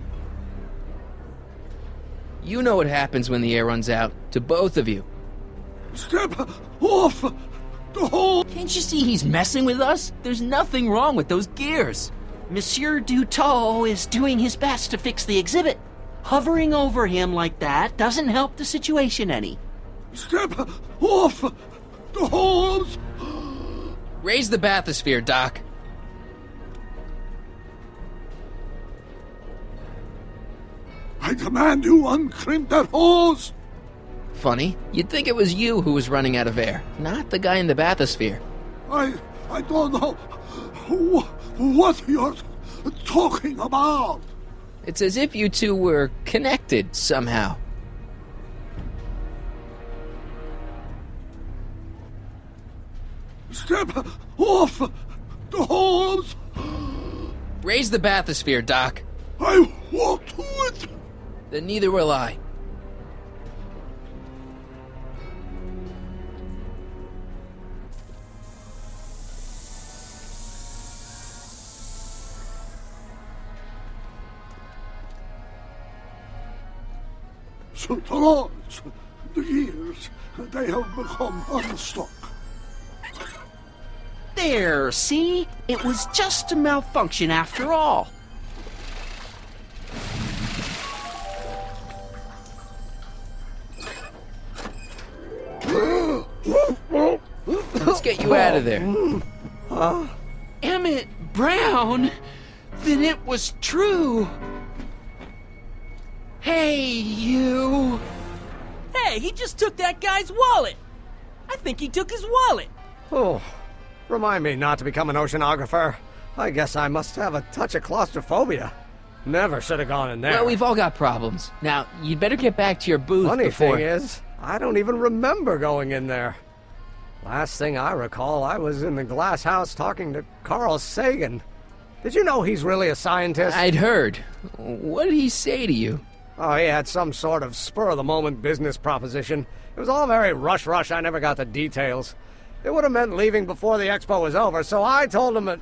[SPEAKER 1] You know what happens when the air runs out, to both of you.
[SPEAKER 3] Step off the hole!
[SPEAKER 1] Can't you see he's messing with us? There's nothing wrong with those gears.
[SPEAKER 5] Monsieur Dutot is doing his best to fix the exhibit. Hovering over him like that doesn't help the situation any.
[SPEAKER 3] Step off the halls!
[SPEAKER 1] Raise the bathysphere, Doc.
[SPEAKER 3] I demand you uncrimp that hose!
[SPEAKER 1] Funny, you'd think it was you who was running out of air, not the guy in the bathysphere.
[SPEAKER 3] I don't know what you're talking about.
[SPEAKER 1] It's as if you two were connected somehow.
[SPEAKER 3] Step off the hose!
[SPEAKER 1] Raise the bathysphere, Doc.
[SPEAKER 3] I won't do it!
[SPEAKER 1] Then neither will I.
[SPEAKER 3] So the lords, the years, they have become unstuck.
[SPEAKER 5] There, see? It was just a malfunction after all.
[SPEAKER 1] Let's get you out of there.
[SPEAKER 5] Emmett Brown? Then it was true. Hey, you.
[SPEAKER 16] Hey, he just took that guy's wallet. I think he took his wallet.
[SPEAKER 2] Oh, remind me not to become an oceanographer. I guess I must have a touch of claustrophobia. Never should have gone in there.
[SPEAKER 1] Well, we've all got problems. Now, you'd better get back to your booth
[SPEAKER 2] Funny
[SPEAKER 1] before...
[SPEAKER 2] thing is, I don't even remember going in there. Last thing I recall, I was in the glass house talking to Carl Sagan. Did you know he's really a scientist?
[SPEAKER 1] I'd heard. What did he say to you?
[SPEAKER 2] Oh, he had some sort of spur-of-the-moment business proposition. It was all very rush. I never got the details. It would have meant leaving before the expo was over, so I told him that...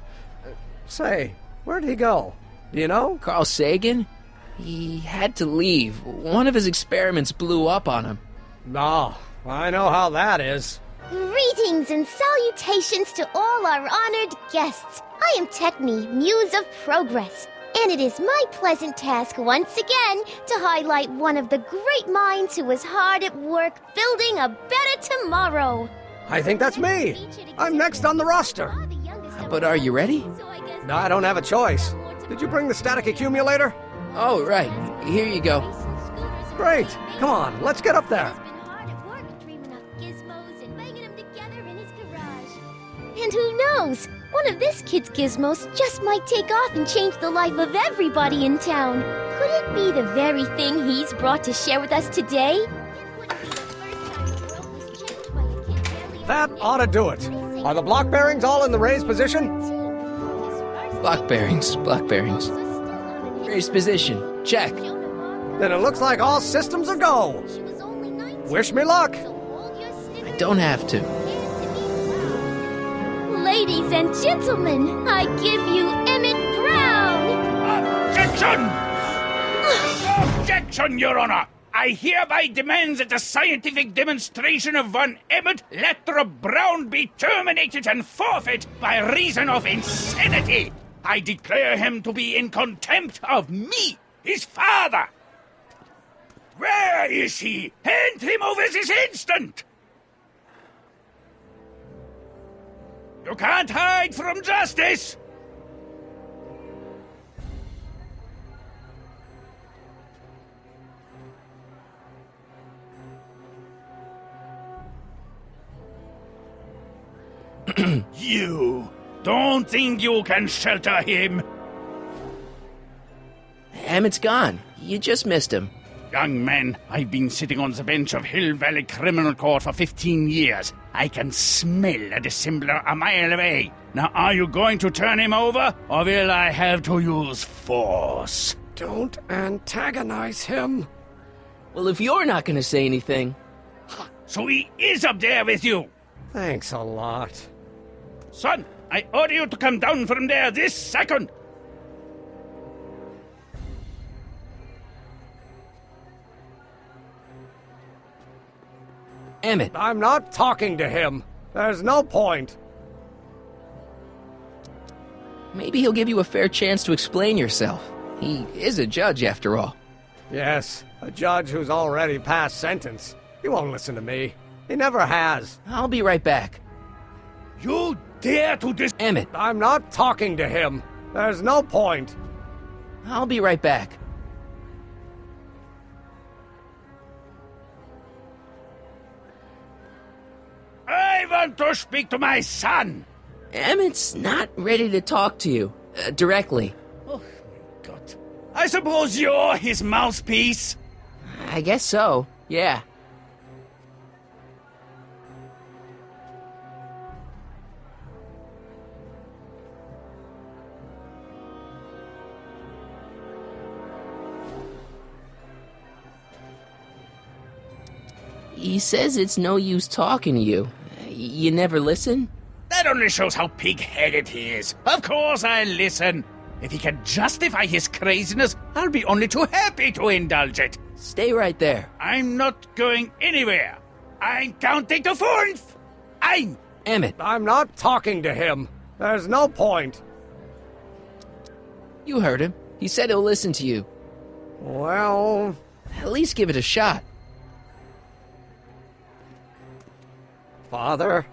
[SPEAKER 2] Say, where'd he go? Do you know?
[SPEAKER 1] Carl Sagan? He had to leave. One of his experiments blew up on him.
[SPEAKER 2] Oh, I know how that is.
[SPEAKER 4] Greetings and salutations to all our honored guests. I am Techne, Muse of Progress, and it is my pleasant task once again to highlight one of the great minds who was hard at work building a better tomorrow.
[SPEAKER 2] I think that's me. I'm next on the roster.
[SPEAKER 1] But are you ready?
[SPEAKER 2] No, I don't have a choice. Did you bring the static accumulator?
[SPEAKER 1] Oh, right. Here you go.
[SPEAKER 2] Great. Come on, let's get up there.
[SPEAKER 4] And who knows? One of this kid's gizmos just might take off and change the life of everybody in town. Could it be the very thing he's brought to share with us today?
[SPEAKER 2] That ought to do it. Are the block bearings all in the raised position?
[SPEAKER 1] Block bearings. Raised position. Check.
[SPEAKER 2] Then it looks like all systems are go. Wish me luck.
[SPEAKER 1] I don't have to.
[SPEAKER 4] Ladies and gentlemen, I give you Emmett Brown!
[SPEAKER 6] Objection! Objection, Your Honor! I hereby demand that the scientific demonstration of one Emmett Lathrop Brown be terminated and forfeit by reason of insanity. I declare him to be in contempt of me, his father. Where is he? Hand him over this instant! You can't hide from justice! You don't think you can shelter him?
[SPEAKER 1] Emmett's gone. You just missed him.
[SPEAKER 6] Young man, I've been sitting on the bench of Hill Valley Criminal Court for 15 years. I can smell a dissembler a mile away. Now, are you going to turn him over, or will I have to use force?
[SPEAKER 2] Don't antagonize him.
[SPEAKER 1] Well, if you're not going to say anything...
[SPEAKER 6] So he is up there with you?
[SPEAKER 2] Thanks a lot.
[SPEAKER 6] Son, I order you to come down from there this second.
[SPEAKER 1] Emmett.
[SPEAKER 2] I'm not talking to him. There's no point.
[SPEAKER 1] Maybe he'll give you a fair chance to explain yourself. He is a judge, after all.
[SPEAKER 2] Yes, a judge who's already passed sentence. He won't listen to me. He never has.
[SPEAKER 1] I'll be right back.
[SPEAKER 6] You dare to
[SPEAKER 1] Emmett!
[SPEAKER 2] I'm not talking to him. There's no point.
[SPEAKER 1] I'll be right back.
[SPEAKER 6] I want to speak to my son!
[SPEAKER 1] Emmett's not ready to talk to you, directly.
[SPEAKER 6] Oh, my God. I suppose you're his mouthpiece?
[SPEAKER 1] I guess so, yeah. He says it's no use talking to you. You never listen?
[SPEAKER 6] That only shows how pig-headed he is. Of course I'll listen. If he can justify his craziness, I'll be only too happy to indulge it.
[SPEAKER 1] Stay right there.
[SPEAKER 6] I'm not going anywhere. I'm counting to 4.
[SPEAKER 1] Emmett.
[SPEAKER 2] I'm not talking to him. There's no point.
[SPEAKER 1] You heard him. He said he'll listen to you.
[SPEAKER 2] Well...
[SPEAKER 1] At least give it a shot.
[SPEAKER 2] Father?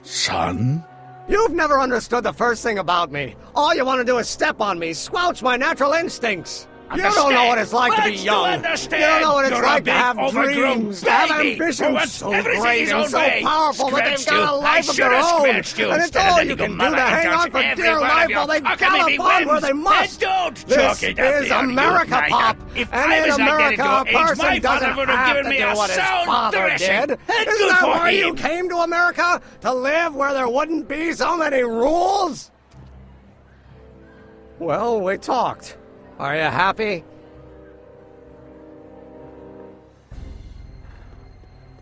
[SPEAKER 6] Son?
[SPEAKER 2] You've never understood the first thing about me. All you want to do is step on me, squelch my natural instincts. You don't know what it's like to be young. You don't know what it's like to have dreams, to have ambitions so great and so powerful that they've got a life of their own. And it's all you can do to hang on for dear life while they gallop on where they must. This is America, Pop. And in America, a person doesn't have to do what his father did. Isn't that why you came to America? To live where there wouldn't be so many rules? Well, we talked. Are you happy?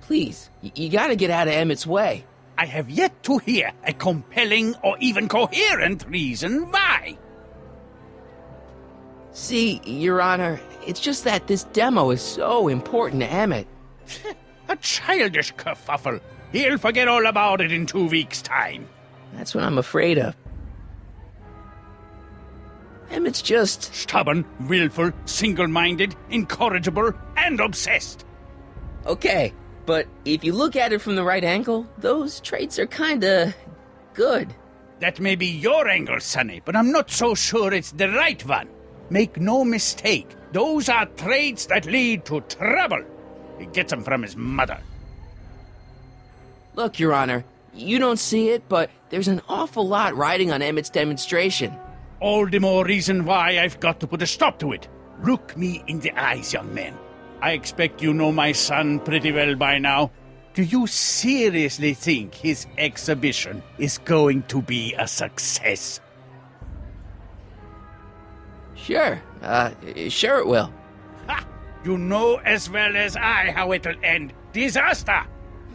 [SPEAKER 1] Please, you gotta get out of Emmett's way.
[SPEAKER 6] I have yet to hear a compelling or even coherent reason why.
[SPEAKER 1] See, Your Honor, it's just that this demo is so important to Emmett.
[SPEAKER 6] A childish kerfuffle. He'll forget all about it in 2 weeks' time.
[SPEAKER 1] That's what I'm afraid of. Emmett's just...
[SPEAKER 6] stubborn, willful, single-minded, incorrigible, and obsessed.
[SPEAKER 1] Okay, but if you look at it from the right angle, those traits are kinda... good.
[SPEAKER 6] That may be your angle, Sonny, but I'm not so sure it's the right one. Make no mistake, those are traits that lead to trouble. He gets them from his mother.
[SPEAKER 1] Look, Your Honor, you don't see it, but there's an awful lot riding on Emmett's demonstration.
[SPEAKER 6] All the more reason why I've got to put a stop to it. Look me in the eyes, young man. I expect you know my son pretty well by now. Do you seriously think his exhibition is going to be a success?
[SPEAKER 1] Sure. Sure it will.
[SPEAKER 6] Ha! You know as well as I how it'll end. Disaster!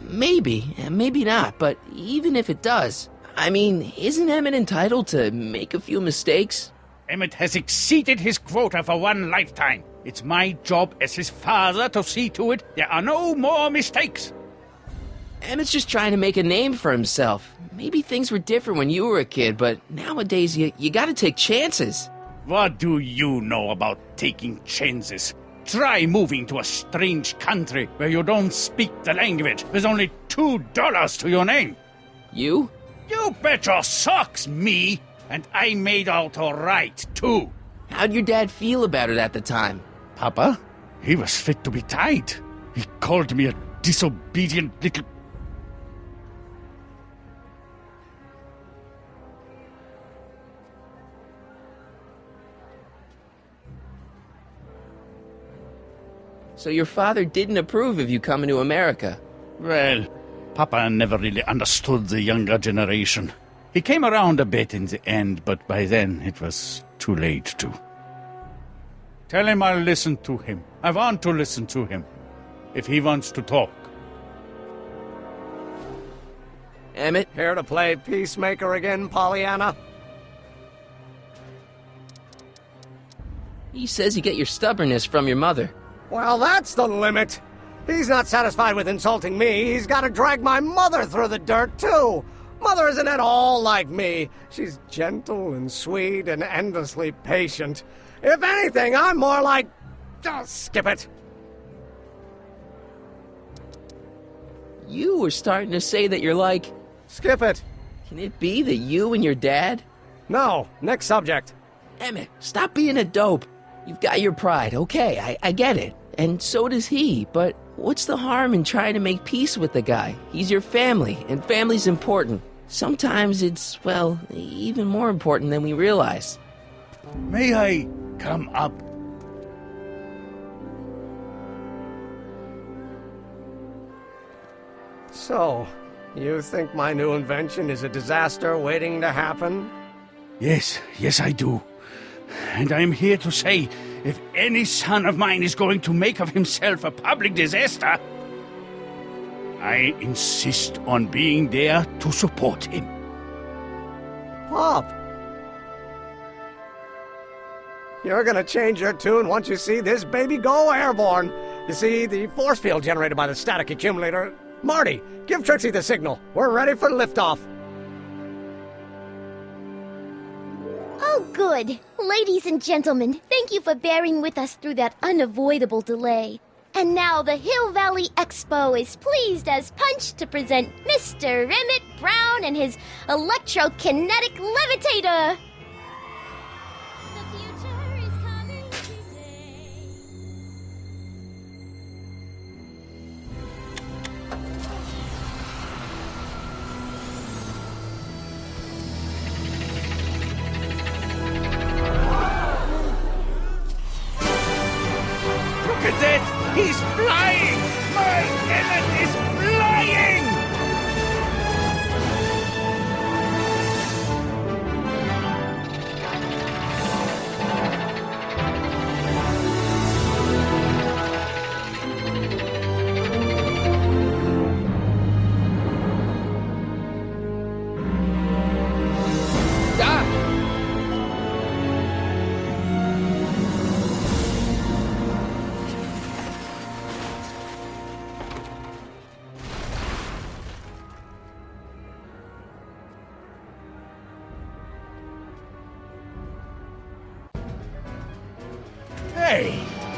[SPEAKER 1] Maybe, maybe not, but even if it does... I mean, isn't Emmett entitled to make a few mistakes?
[SPEAKER 6] Emmett has exceeded his quota for one lifetime. It's my job as his father to see to it there are no more mistakes.
[SPEAKER 1] Emmett's just trying to make a name for himself. Maybe things were different when you were a kid, but nowadays you gotta take chances.
[SPEAKER 6] What do you know about taking chances? Try moving to a strange country where you don't speak the language. There's only $2 to your name.
[SPEAKER 1] You?
[SPEAKER 6] You bet your socks, me! And I made out all right, too.
[SPEAKER 1] How'd your dad feel about it at the time?
[SPEAKER 6] Papa? He was fit to be tied. He called me a disobedient little...
[SPEAKER 1] So your father didn't approve of you coming to America?
[SPEAKER 6] Well, Papa never really understood the younger generation. He came around a bit in the end, but by then it was too late to. Tell him I'll listen to him. I want to listen to him. If he wants to talk.
[SPEAKER 1] Emmett?
[SPEAKER 2] Here to play peacemaker again, Pollyanna?
[SPEAKER 1] He says you get your stubbornness from your mother.
[SPEAKER 2] Well, that's the limit. He's not satisfied with insulting me. He's got to drag my mother through the dirt, too. Mother isn't at all like me. She's gentle and sweet and endlessly patient. If anything, I'm more like... Oh, skip it.
[SPEAKER 1] You were starting to say that you're like...
[SPEAKER 2] Skip it.
[SPEAKER 1] Can it be that you and your dad?
[SPEAKER 2] No, next subject.
[SPEAKER 1] Emmett, stop being a dope. You've got your pride, okay, I get it. And so does he, but what's the harm in trying to make peace with the guy? He's your family, and family's important. Sometimes it's, well, even more important than we realize.
[SPEAKER 3] May I come up?
[SPEAKER 2] So, you think my new invention is a disaster waiting to happen?
[SPEAKER 3] Yes, I do. And I'm here to say, if any son of mine is going to make of himself a public disaster, I insist on being there to support him.
[SPEAKER 2] Pop! You're gonna change your tune once you see this baby go airborne. You see, the force field generated by the static accumulator... Marty, give Trixie the signal. We're ready for liftoff.
[SPEAKER 4] Oh, good. Ladies and gentlemen, thank you for bearing with us through that unavoidable delay. And now the Hill Valley Expo is pleased as punch to present Mr. Emmett Brown and his electrokinetic levitator. The future is coming today.
[SPEAKER 3] Look at that! He's flying! My Emmett is flying!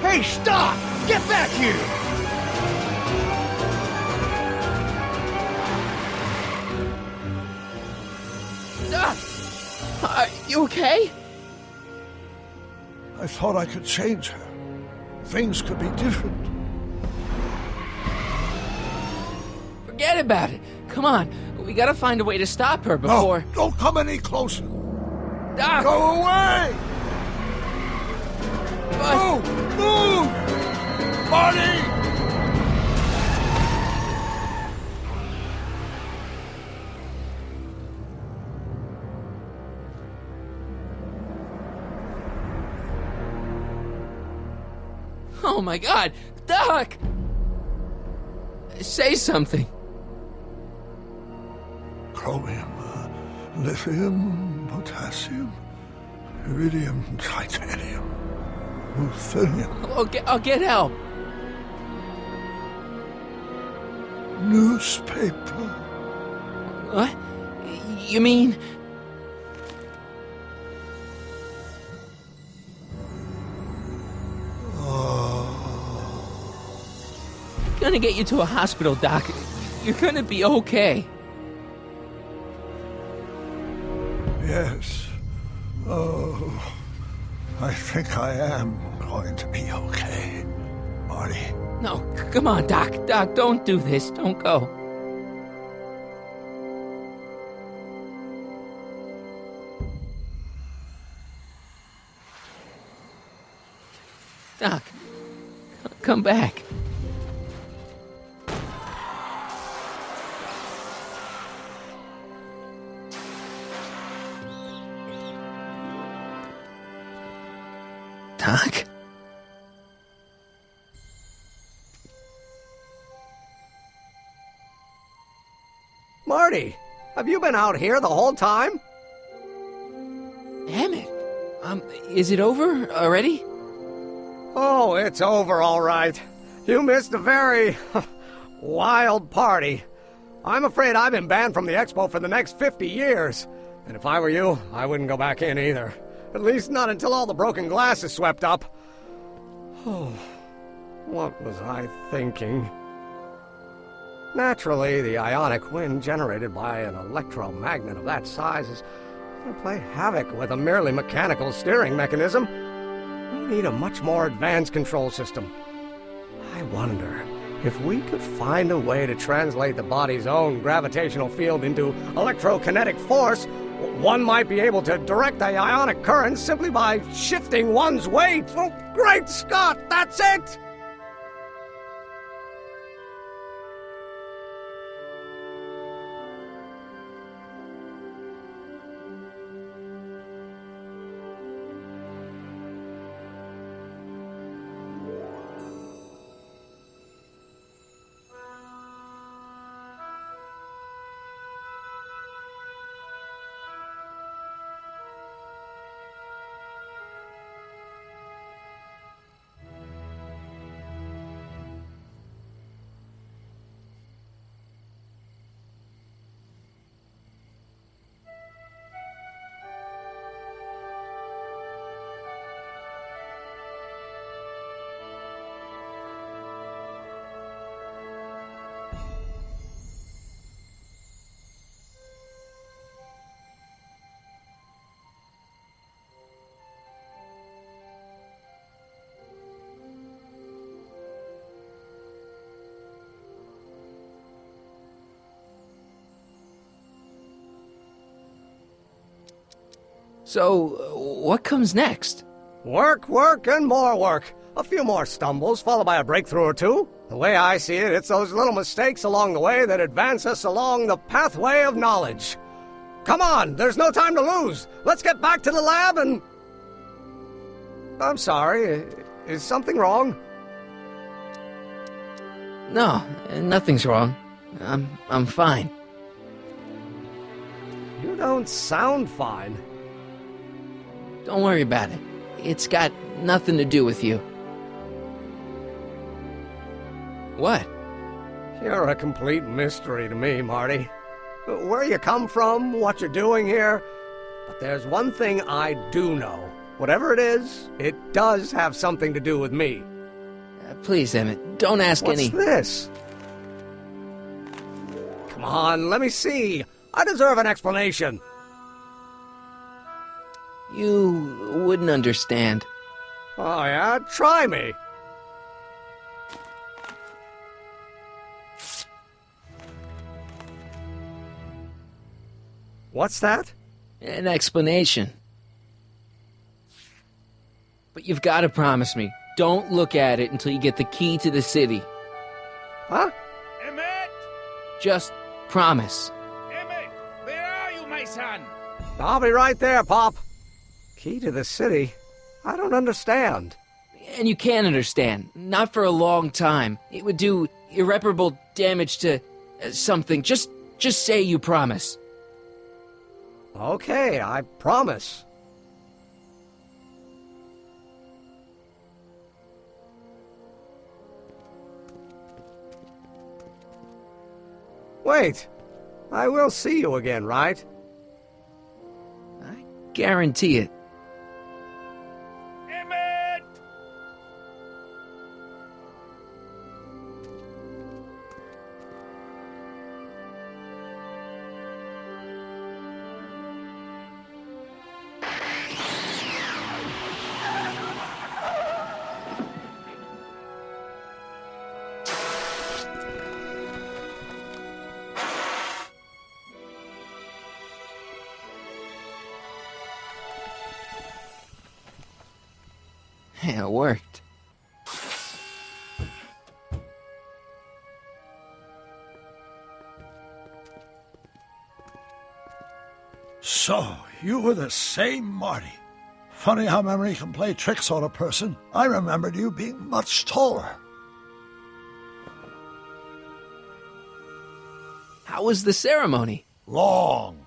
[SPEAKER 3] Hey, stop! Get back here!
[SPEAKER 1] Are you okay?
[SPEAKER 3] I thought I could change her. Things could be different.
[SPEAKER 1] Forget about it. Come on, we gotta find a way to stop her before...
[SPEAKER 3] No, don't come any closer.
[SPEAKER 1] Doc!
[SPEAKER 3] Go away!
[SPEAKER 1] But...
[SPEAKER 3] Move! Marty!
[SPEAKER 1] Oh my God, Doc! Say something.
[SPEAKER 3] Chromium, lithium, potassium, iridium, titanium, ruthenium.
[SPEAKER 1] I'll get help.
[SPEAKER 3] Newspaper.
[SPEAKER 1] What? You mean... Gonna get you to a hospital, Doc. You're gonna be okay.
[SPEAKER 3] Yes. Oh, I think I am going to be okay, Marty.
[SPEAKER 1] No, come on, Doc. Doc, don't do this. Don't go. Doc, come back. Doc?
[SPEAKER 2] Marty, have you been out here the whole time?
[SPEAKER 1] Emmett, is it over already?
[SPEAKER 2] Oh, it's over all right. You missed a very wild party. I'm afraid I've been banned from the expo for the next 50 years. And if I were you, I wouldn't go back in either. At least not until all the broken glass is swept up. Oh, what was I thinking? Naturally, the ionic wind generated by an electromagnet of that size is going to play havoc with a merely mechanical steering mechanism. We need a much more advanced control system. I wonder if we could find a way to translate the body's own gravitational field into electrokinetic force. One might be able to direct the ionic current simply by shifting one's weight. Oh, great Scott, that's it!
[SPEAKER 1] So, what comes next?
[SPEAKER 2] Work, work, and more work. A few more stumbles, followed by a breakthrough or two. The way I see it, it's those little mistakes along the way that advance us along the pathway of knowledge. Come on, there's no time to lose. Let's get back to the lab and... I'm sorry, is something wrong?
[SPEAKER 1] No, nothing's wrong. I'm fine.
[SPEAKER 2] You don't sound fine.
[SPEAKER 1] Don't worry about it. It's got nothing to do with you. What?
[SPEAKER 2] You're a complete mystery to me, Marty. Where you come from, what you're doing here. But there's one thing I do know. Whatever it is, it does have something to do with me.
[SPEAKER 1] Please, Emmett, don't ask any...
[SPEAKER 2] What's this? Come on, let me see. I deserve an explanation.
[SPEAKER 1] You wouldn't understand.
[SPEAKER 2] Oh, yeah? Try me. What's that?
[SPEAKER 1] An explanation. But you've got to promise me, don't look at it until you get the key to the city.
[SPEAKER 2] Huh?
[SPEAKER 6] Emmett!
[SPEAKER 1] Just promise.
[SPEAKER 6] Emmett, where are you, my son?
[SPEAKER 2] I'll be right there, Pop. Key to the city? I don't understand.
[SPEAKER 1] And you can't understand. Not for a long time. It would do irreparable damage to something. Just say you promise.
[SPEAKER 2] Okay, I promise. Wait. I will see you again, right?
[SPEAKER 1] I guarantee it.
[SPEAKER 6] Emmett!
[SPEAKER 1] Yeah, it worked.
[SPEAKER 3] So, you were the same Marty. Funny how memory can play tricks on a person. I remembered you being much taller.
[SPEAKER 1] How was the ceremony?
[SPEAKER 3] Long.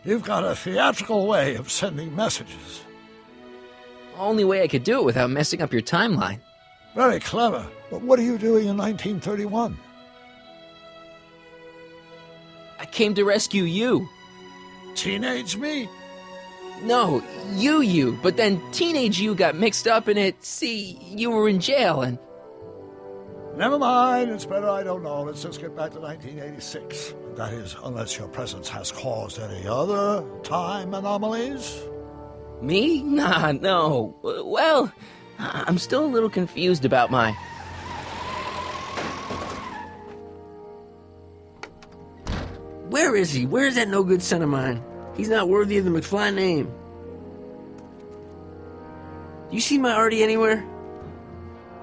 [SPEAKER 3] You've got a theatrical way of sending messages.
[SPEAKER 1] Only way I could do it without messing up your timeline.
[SPEAKER 3] Very clever. But what are you doing in 1931?
[SPEAKER 1] I came to rescue you.
[SPEAKER 3] Teenage me?
[SPEAKER 1] No, you. But then teenage you got mixed up in it. See, you were in jail and...
[SPEAKER 3] Never mind, it's better I don't know. Let's just get back to 1986. That is, unless your presence has caused any other time anomalies.
[SPEAKER 1] Me? Nah, no. Well, I'm still a little confused about my...
[SPEAKER 17] Where is he? Where's that no-good son of mine? He's not worthy of the McFly name. You see my Artie anywhere?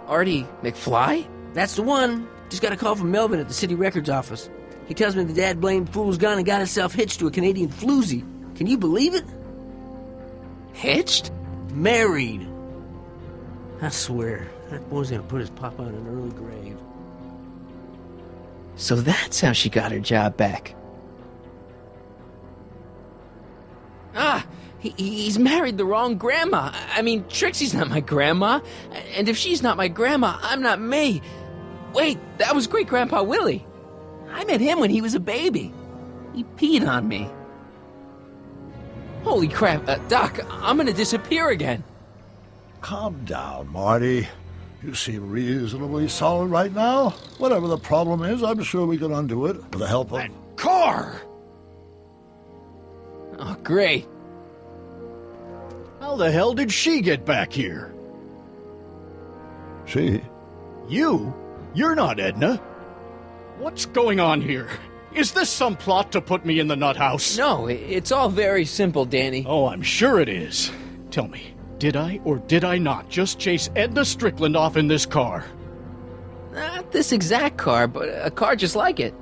[SPEAKER 1] Artie McFly?
[SPEAKER 17] That's the one. Just got a call from Melvin at the city records office. He tells me the dad-blamed fool's gone and got himself hitched to a Canadian floozy. Can you believe it?
[SPEAKER 1] Hitched?
[SPEAKER 17] Married. I swear, that boy's gonna put his papa in an early grave.
[SPEAKER 1] So that's how she got her job back. Ah, he's married the wrong grandma. I mean, Trixie's not my grandma. And if she's not my grandma, I'm not me. Wait, that was Great-Grandpa Willie. I met him when he was a baby. He peed on me. Holy crap, Doc, I'm gonna disappear again.
[SPEAKER 3] Calm down, Marty. You seem reasonably solid right now. Whatever the problem is, I'm sure we can undo it with the help of...
[SPEAKER 9] Car!
[SPEAKER 1] Oh, great.
[SPEAKER 9] How the hell did she get back here?
[SPEAKER 3] She?
[SPEAKER 9] You? You're not Edna. What's going on here? Is this some plot to put me in the nut house?
[SPEAKER 1] No, it's all very simple, Danny.
[SPEAKER 9] Oh, I'm sure it is. Tell me, did I or did I not just chase Edna Strickland off in this car?
[SPEAKER 1] Not this exact car, but a car just like it.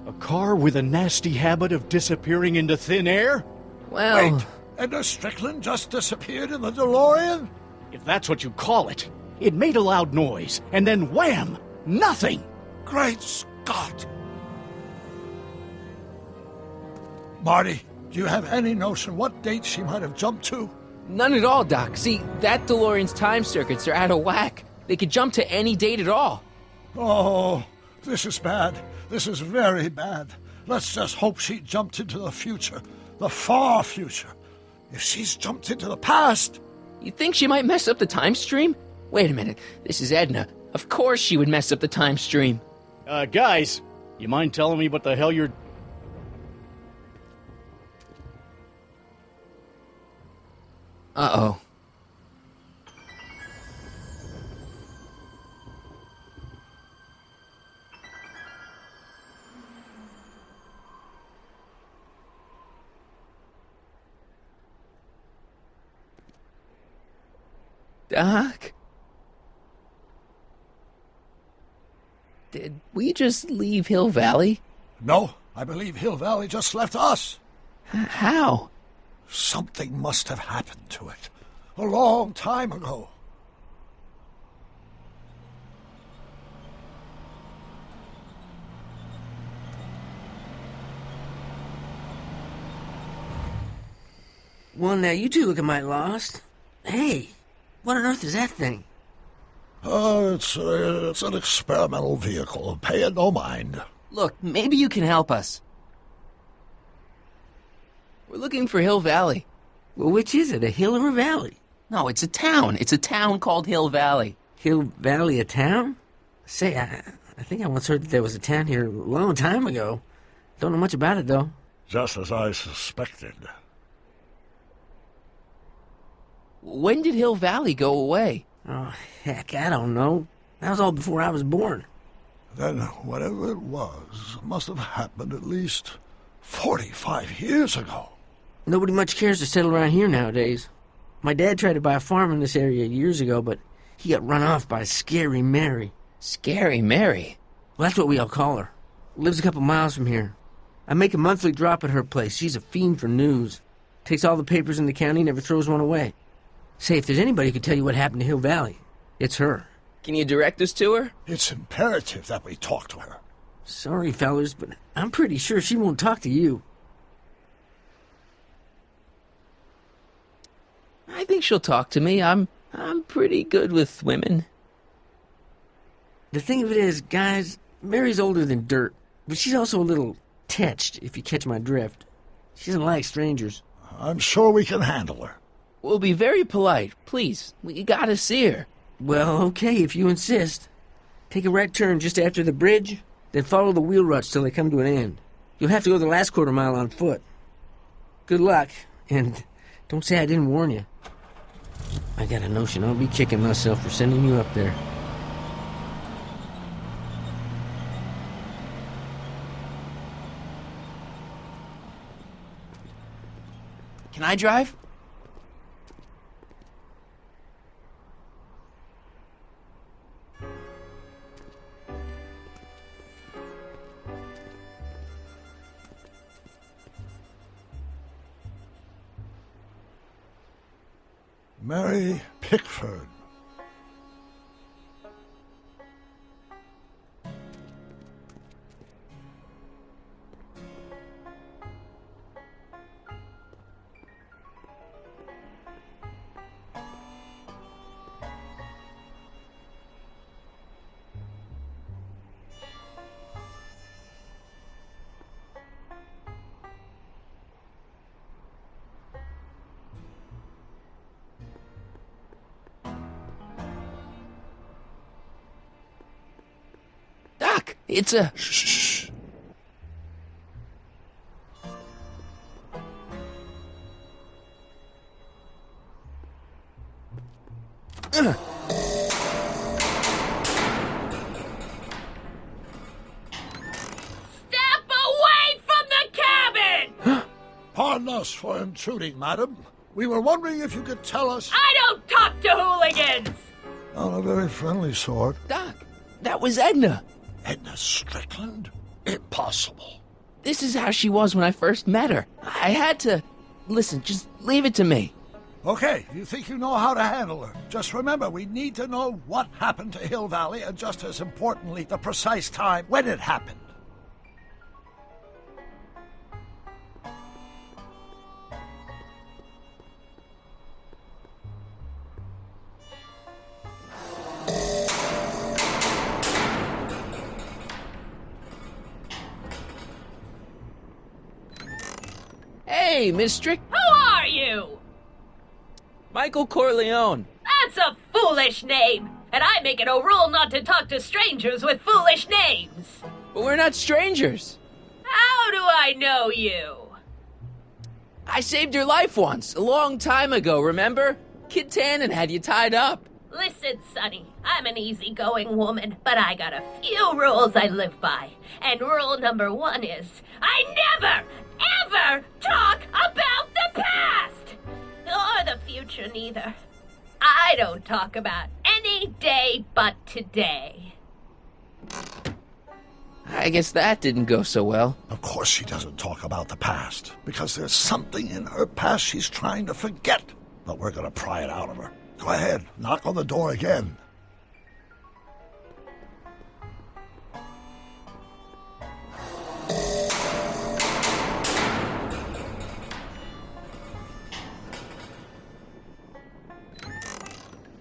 [SPEAKER 9] A car with a nasty habit of disappearing into thin air?
[SPEAKER 1] Well...
[SPEAKER 3] Wait, Edna Strickland just disappeared in the DeLorean?
[SPEAKER 9] If that's what you call it. It made a loud noise, and then wham! Nothing!
[SPEAKER 3] Great Scott! Marty, do you have any notion what date she might have jumped to?
[SPEAKER 1] None at all, Doc. See, that DeLorean's time circuits are out of whack. They could jump to any date at all.
[SPEAKER 3] Oh, this is bad. This is very bad. Let's just hope she jumped into the future. The far future. If she's jumped into the past...
[SPEAKER 1] You think she might mess up the time stream? Wait a minute. This is Edna. Of course she would mess up the time stream.
[SPEAKER 9] Guys, you mind telling me what the hell you're...
[SPEAKER 1] Uh-oh. Doc? Did we just leave Hill Valley?
[SPEAKER 3] No, I believe Hill Valley just left us.
[SPEAKER 1] How?
[SPEAKER 3] Something must have happened to it. A long time ago.
[SPEAKER 17] Well, now you two look mighty lost. Hey, what on earth is that thing?
[SPEAKER 3] It's an experimental vehicle. Pay it no mind.
[SPEAKER 1] Look, maybe you can help us. We're looking for Hill Valley.
[SPEAKER 17] Well, which is it, a hill or a valley?
[SPEAKER 1] No, it's a town. It's a town called Hill Valley.
[SPEAKER 17] Hill Valley, a town? Say, I think I once heard that there was a town here a long time ago. Don't know much about it, though.
[SPEAKER 3] Just as I suspected.
[SPEAKER 1] When did Hill Valley go away?
[SPEAKER 17] Oh, heck, I don't know. That was all before I was born.
[SPEAKER 3] Then whatever it was must have happened at least 45 years ago.
[SPEAKER 17] Nobody much cares to settle around here nowadays. My dad tried to buy a farm in this area years ago, but he got run off by Scary Mary.
[SPEAKER 1] Scary Mary?
[SPEAKER 17] Well, that's what we all call her. Lives a couple miles from here. I make a monthly drop at her place. She's a fiend for news. Takes all the papers in the county, never throws one away. Say, if there's anybody who can tell you what happened to Hill Valley, it's her.
[SPEAKER 1] Can you direct us to her?
[SPEAKER 3] It's imperative that we talk to her.
[SPEAKER 17] Sorry, fellers, but I'm pretty sure she won't talk to you.
[SPEAKER 1] I think she'll talk to me. I'm pretty good with women.
[SPEAKER 17] The thing of it is, guys, Mary's older than dirt, but she's also a little attached, if you catch my drift. She doesn't like strangers.
[SPEAKER 3] I'm sure we can handle her.
[SPEAKER 1] We'll be very polite. Please, we gotta see her.
[SPEAKER 17] Well, okay, if you insist. Take a right turn just after the bridge, then follow the wheel ruts till they come to an end. You'll have to go the last quarter mile on foot. Good luck, and don't say I didn't warn you. I got a notion I'll be kicking myself for sending you up there.
[SPEAKER 1] Can I drive?
[SPEAKER 3] Mary Pickford.
[SPEAKER 1] Doc, it's a...
[SPEAKER 3] Shh. Pardon us for intruding, madam. We were wondering if you could tell us...
[SPEAKER 18] I don't talk to hooligans!
[SPEAKER 3] On a very friendly sort.
[SPEAKER 1] Doc, that was Edna.
[SPEAKER 3] Edna Strickland? Impossible.
[SPEAKER 1] This is how she was when I first met her. I had to... Listen, just leave it to me.
[SPEAKER 3] Okay, you think you know how to handle her. Just remember, we need to know what happened to Hill Valley, and just as importantly, the precise time when it happened.
[SPEAKER 1] Hey, Miss Strick...
[SPEAKER 18] Who are you?
[SPEAKER 1] Michael Corleone.
[SPEAKER 18] That's a foolish name, and I make it a rule not to talk to strangers with foolish names.
[SPEAKER 1] But we're not strangers.
[SPEAKER 18] How do I know you?
[SPEAKER 1] I saved your life once, a long time ago, remember? Kid Tannen had you tied up.
[SPEAKER 18] Listen, Sonny, I'm an easygoing woman, but I got a few rules I live by. And rule number 1 is, I never, ever talk about the past! Or the future, neither. I don't talk about any day but today.
[SPEAKER 1] I guess that didn't go so well.
[SPEAKER 3] Of course she doesn't talk about the past, because there's something in her past she's trying to forget. But we're gonna pry it out of her. Go ahead, knock on the door again.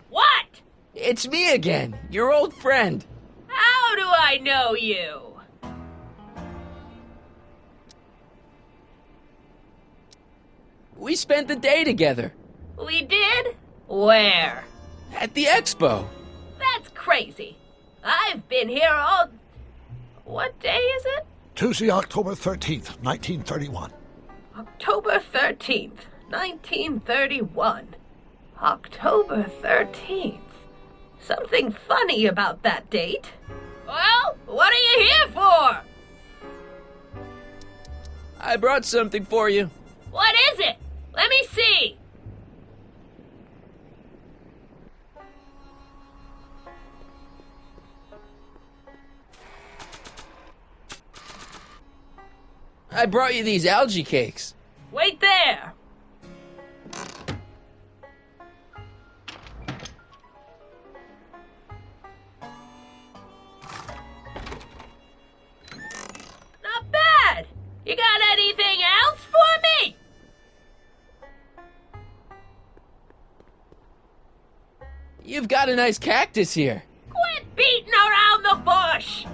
[SPEAKER 18] What?
[SPEAKER 1] It's me again, your old friend.
[SPEAKER 18] How do I know you?
[SPEAKER 1] We spent the day together.
[SPEAKER 18] We did? Where?
[SPEAKER 1] At the expo.
[SPEAKER 18] That's crazy. I've been here all... What day is it?
[SPEAKER 3] Tuesday, October 13th, 1931.
[SPEAKER 18] October 13th, 1931. October 13th. Something funny about that date. Well, what are you here for?
[SPEAKER 1] I brought something for you.
[SPEAKER 18] What is it? Let me see.
[SPEAKER 1] I brought you these algae cakes.
[SPEAKER 18] Wait there. Not bad. You got anything else for me?
[SPEAKER 1] You've got a nice cactus here.
[SPEAKER 18] Quit beating around the bush.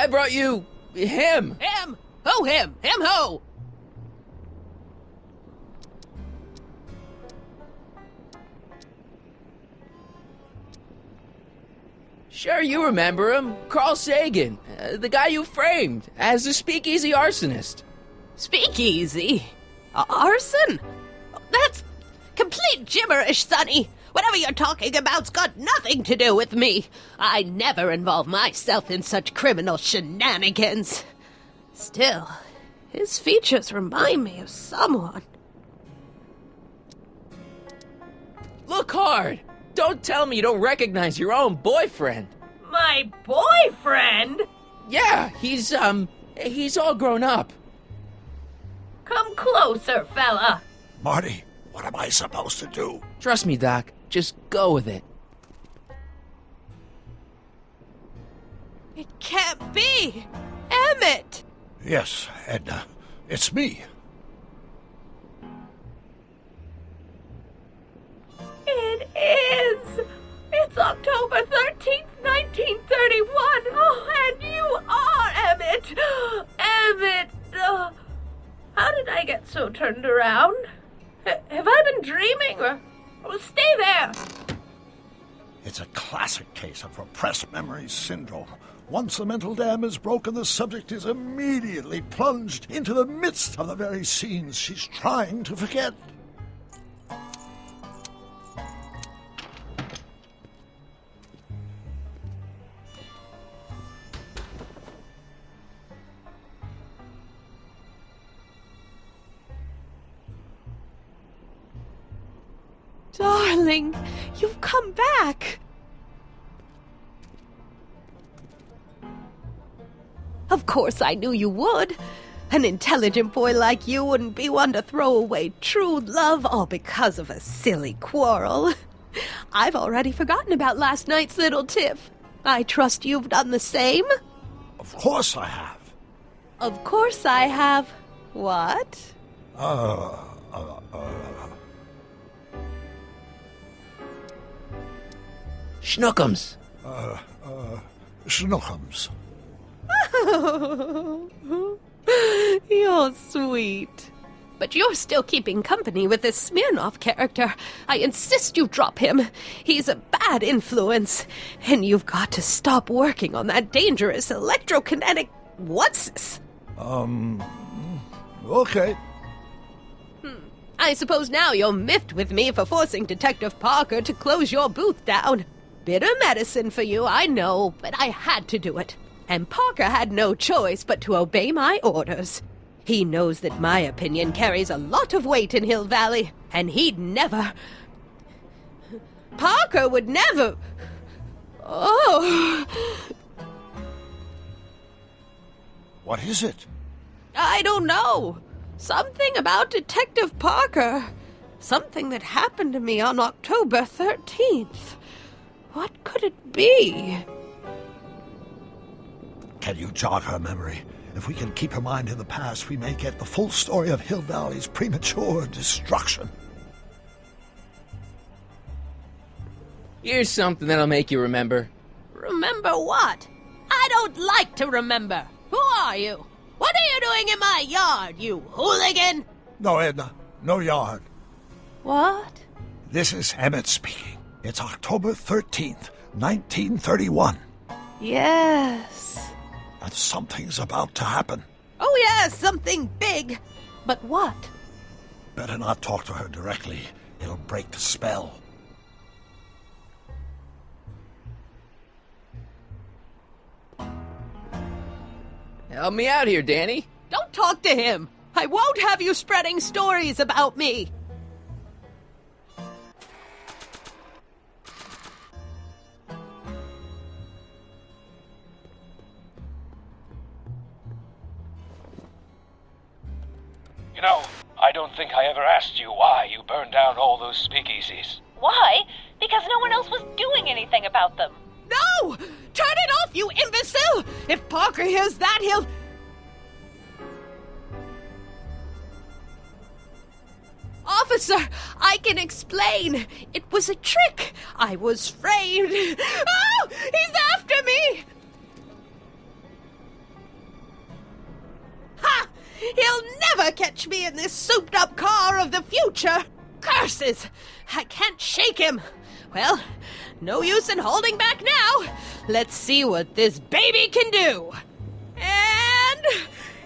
[SPEAKER 1] I brought you... him.
[SPEAKER 16] Him? Who him? Him who?
[SPEAKER 1] Sure, you remember him. Carl Sagan, the guy you framed as a speakeasy arsonist.
[SPEAKER 16] Speakeasy? Arson? That's complete gibberish, Sonny. Whatever you're talking about's got nothing to do with me. I never involve myself in such criminal shenanigans. Still, his features remind me of someone.
[SPEAKER 1] Look hard. Don't tell me you don't recognize your own boyfriend.
[SPEAKER 18] My boyfriend?
[SPEAKER 1] Yeah, he's all grown up.
[SPEAKER 18] Come closer, fella.
[SPEAKER 3] Marty, what am I supposed to do?
[SPEAKER 1] Trust me, Doc. Just go with it.
[SPEAKER 16] It can't be! Emmett!
[SPEAKER 3] Yes, Edna. It's me.
[SPEAKER 18] It is! It's October 13th, 1931! Oh, and you are Emmett! Emmett! How did I get so turned around? Have I been dreaming? Or stay there!
[SPEAKER 3] It's a classic case of repressed memory syndrome. Once the mental dam is broken, the subject is immediately plunged into the midst of the very scenes she's trying to forget.
[SPEAKER 16] Darling, you've come back. Of course I knew you would. An intelligent boy like you wouldn't be one to throw away true love all because of a silly quarrel. I've already forgotten about last night's little tiff. I trust you've done the same?
[SPEAKER 3] Of course I have.
[SPEAKER 16] Of course I have. What?
[SPEAKER 1] Schnookums.
[SPEAKER 3] Schnookums.
[SPEAKER 16] You're sweet. But you're still keeping company with this Smirnoff character. I insist you drop him. He's a bad influence. And you've got to stop working on that dangerous electrokinetic... What's this?
[SPEAKER 3] Okay.
[SPEAKER 16] I suppose now you're miffed with me for forcing Detective Parker to close your booth down. Bitter medicine for you, I know, but I had to do it. And Parker had no choice but to obey my orders. He knows that my opinion carries a lot of weight in Hill Valley, and he'd never... Parker would never... Oh...
[SPEAKER 3] What is it?
[SPEAKER 16] I don't know. Something about Detective Parker. Something that happened to me on October 13th. What could it be?
[SPEAKER 3] Can you jog her memory? If we can keep her mind in the past, we may get the full story of Hill Valley's premature destruction.
[SPEAKER 1] Here's something that'll make you remember.
[SPEAKER 16] Remember what? I don't like to remember. Who are you? What are you doing in my yard, you hooligan?
[SPEAKER 3] No, Edna. No yard.
[SPEAKER 16] What?
[SPEAKER 3] This is Emmett speaking. It's October 13th, 1931.
[SPEAKER 16] Yes.
[SPEAKER 3] And something's about to happen.
[SPEAKER 16] Oh, yes, something big. But what?
[SPEAKER 3] Better not talk to her directly. It'll break the spell.
[SPEAKER 1] Help me out here, Danny.
[SPEAKER 16] Don't talk to him. I won't have you spreading stories about me.
[SPEAKER 14] You know, I don't think I ever asked you why you burned down all those speakeasies.
[SPEAKER 8] Why? Because no one else was doing anything about them.
[SPEAKER 16] No! Turn it off, you imbecile! If Parker hears that, he'll... Officer, I can explain. It was a trick. I was framed. Oh! He's after me! He'll never catch me in this souped-up car of the future! Curses! I can't shake him! Well, no use in holding back now. Let's see what this baby can do. And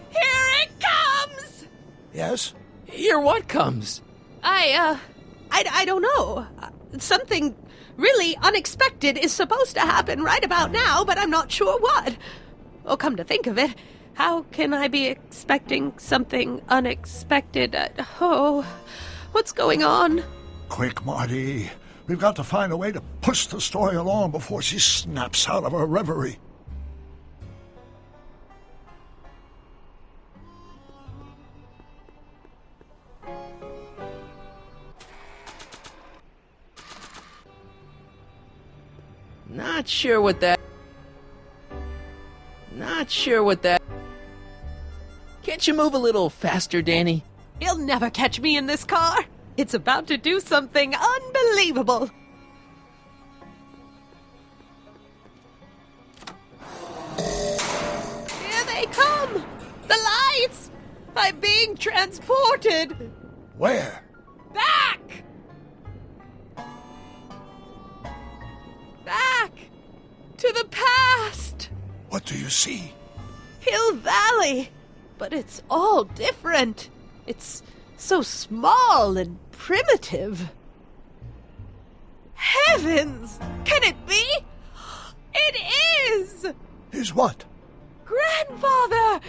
[SPEAKER 16] here it comes!
[SPEAKER 3] Yes?
[SPEAKER 1] Here what comes?
[SPEAKER 16] I don't know. Something really unexpected is supposed to happen right about now, but I'm not sure what. Oh, come to think of it, how can I be expecting something unexpected? What's going on?
[SPEAKER 3] Quick, Marty. We've got to find a way to push the story along before she snaps out of her reverie.
[SPEAKER 1] Not sure what that... Can't you move a little faster, Danny?
[SPEAKER 16] He'll never catch me in this car. It's about to do something unbelievable. Here they come! The lights! I'm being transported!
[SPEAKER 3] Where?
[SPEAKER 16] Back! Back! To the past!
[SPEAKER 3] What do you see?
[SPEAKER 16] Hill Valley! But it's all different. It's so small and primitive. Heavens! Can it be? It is!
[SPEAKER 3] Is what?
[SPEAKER 16] Grandfather!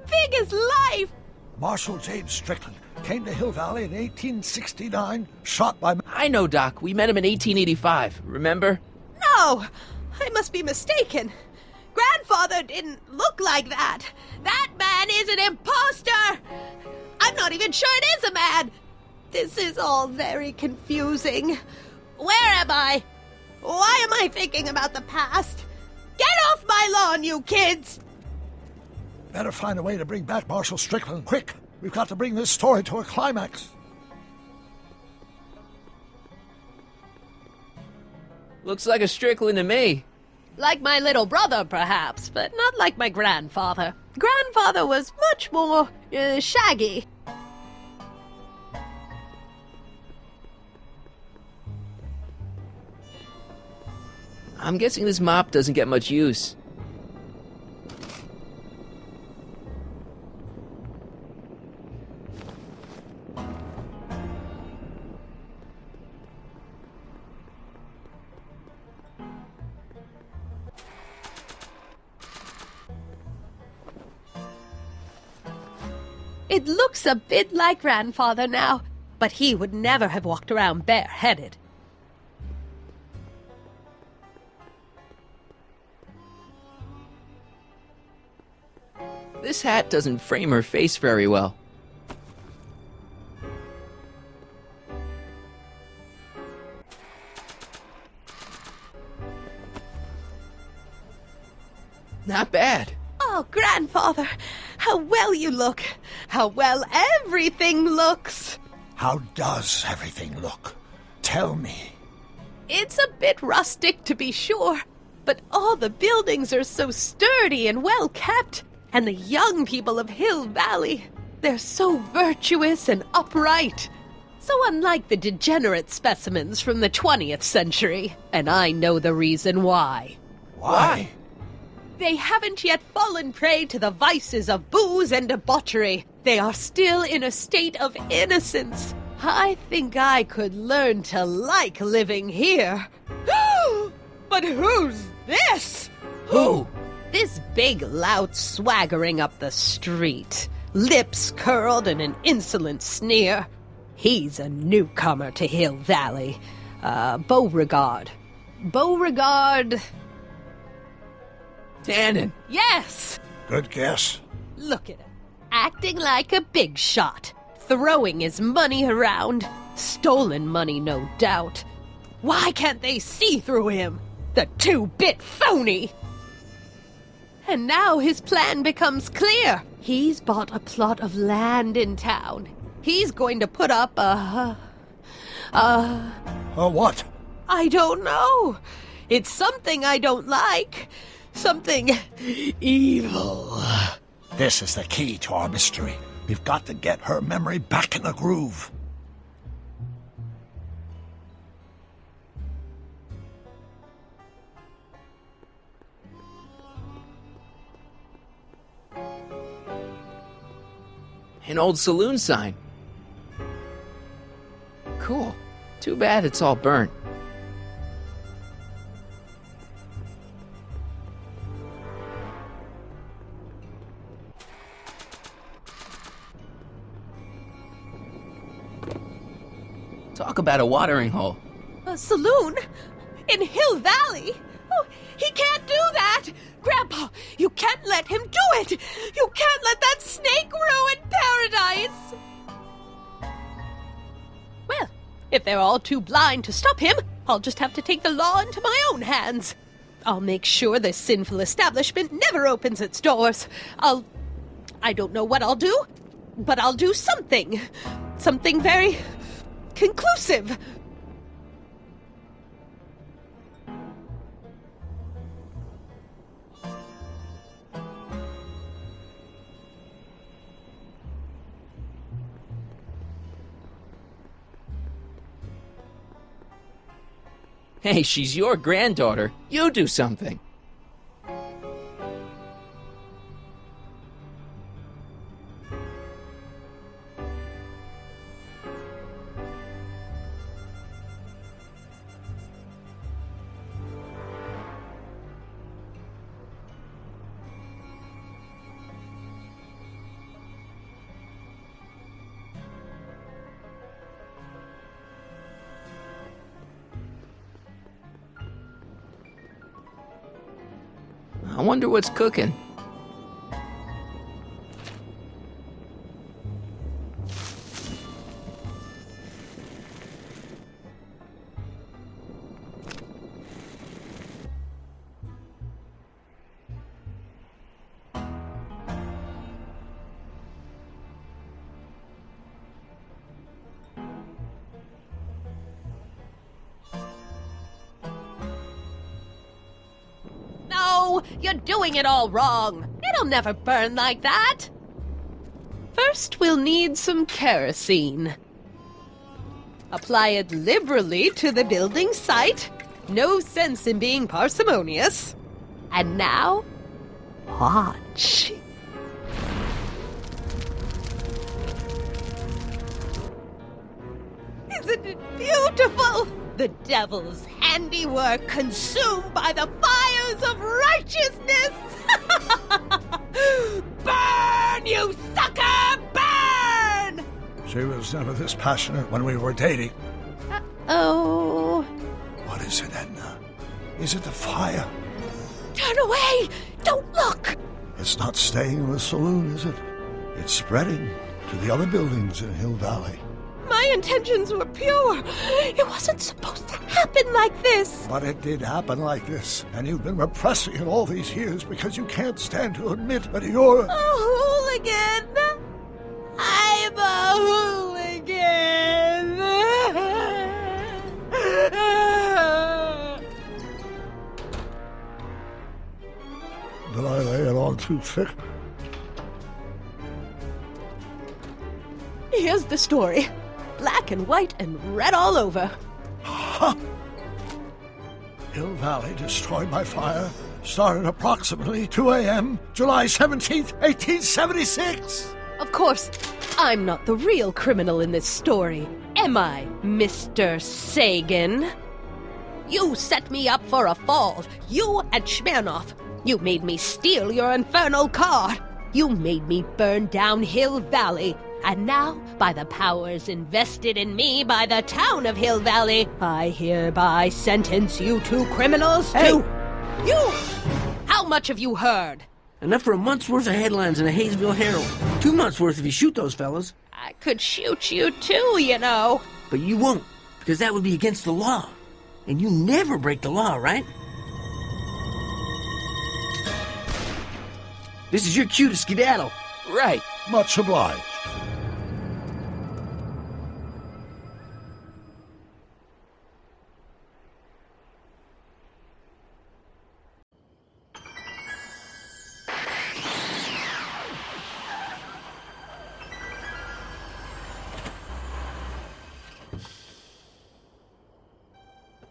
[SPEAKER 16] Big as life!
[SPEAKER 3] Marshal James Strickland came to Hill Valley in 1869, shot by...
[SPEAKER 1] I know, Doc. We met him in 1885, remember?
[SPEAKER 16] No! I must be mistaken. Grandfather didn't look like that. That man is an imposter! I'm not even sure it is a man! This is all very confusing. Where am I? Why am I thinking about the past? Get off my lawn, you kids!
[SPEAKER 3] Better find a way to bring back Marshal Strickland. Quick! We've got to bring this story to a climax.
[SPEAKER 1] Looks like a Strickland to me.
[SPEAKER 16] Like my little brother, perhaps, but not like my grandfather. Grandfather was much more shaggy.
[SPEAKER 1] I'm guessing this mop doesn't get much use.
[SPEAKER 16] It looks a bit like Grandfather now, but he would never have walked around bareheaded.
[SPEAKER 1] This hat doesn't frame her face very well. Not bad.
[SPEAKER 16] Oh, Grandfather, how well you look. How well everything looks.
[SPEAKER 3] How does everything look? Tell me.
[SPEAKER 16] It's a bit rustic, to be sure, but all the buildings are so sturdy and well kept. And the young people of Hill Valley, they're so virtuous and upright. So unlike the degenerate specimens from the 20th century. And I know the reason why.
[SPEAKER 3] Why?
[SPEAKER 16] They haven't yet fallen prey to the vices of booze and debauchery. They are still in a state of innocence. I think I could learn to like living here. But who's this?
[SPEAKER 1] Who?
[SPEAKER 16] This big lout swaggering up the street, lips curled in an insolent sneer. He's a newcomer to Hill Valley. Beauregard. Beauregard...
[SPEAKER 1] Tannen.
[SPEAKER 16] Yes!
[SPEAKER 3] Good guess.
[SPEAKER 16] Look at him. Acting like a big shot. Throwing his money around. Stolen money, no doubt. Why can't they see through him? The two-bit phony! And now his plan becomes clear. He's bought a plot of land in town. He's going to put up a
[SPEAKER 3] what?
[SPEAKER 16] I don't know. It's something I don't like. Something evil.
[SPEAKER 3] This is the key to our mystery. We've got to get her memory back in the groove.
[SPEAKER 1] An old saloon sign. Cool. Too bad it's all burnt. Talk about a watering hole.
[SPEAKER 16] A saloon? In Hill Valley? Oh, he can't do that! Grandpa, you can't let him do it! You can't let that snake ruin paradise! Well, if they're all too blind to stop him, I'll just have to take the law into my own hands. I'll make sure this sinful establishment never opens its doors. I don't know what I'll do, but I'll do something. Something very conclusive.
[SPEAKER 1] Hey, she's your granddaughter. You do something. I wonder what's cooking.
[SPEAKER 16] No, you're doing it all wrong. It'll never burn like that. First, we'll need some kerosene. Apply it liberally to the building site. No sense in being parsimonious. And now, watch. Isn't it beautiful? The devil's handiwork consumed by the fires of righteousness! Burn, you sucker! Burn!
[SPEAKER 3] She was never this passionate when we were dating.
[SPEAKER 16] Oh.
[SPEAKER 3] What is it, Edna? Is it the fire?
[SPEAKER 16] Turn away! Don't look!
[SPEAKER 3] It's not staying in the saloon, is it? It's spreading to the other buildings in Hill Valley.
[SPEAKER 16] My intentions were pure. It wasn't supposed to happen like this.
[SPEAKER 3] But it did happen like this, and you've been repressing it all these years because you can't stand to admit that you're...
[SPEAKER 16] A hooligan! I'm a hooligan!
[SPEAKER 3] Did I lay it on too thick?
[SPEAKER 16] Here's the story. Black and white and red all over.
[SPEAKER 3] Huh. Hill Valley destroyed by fire started approximately 2 a.m., July 17th, 1876.
[SPEAKER 16] Of course, I'm not the real criminal in this story, am I, Mr. Sagan? You set me up for a fall, you and Smirnoff. You made me steal your infernal car. You made me burn down Hill Valley. And now, by the powers invested in me by the town of Hill Valley, I hereby sentence you two criminals to... You! How much have you heard?
[SPEAKER 17] Enough for a month's worth of headlines in the Hayesville Herald. 2 months' worth if you shoot those fellas.
[SPEAKER 16] I could shoot you too, you know.
[SPEAKER 17] But you won't, because that would be against the law. And you never break the law, right? This is your cue to skedaddle.
[SPEAKER 1] Right.
[SPEAKER 3] Much obliged.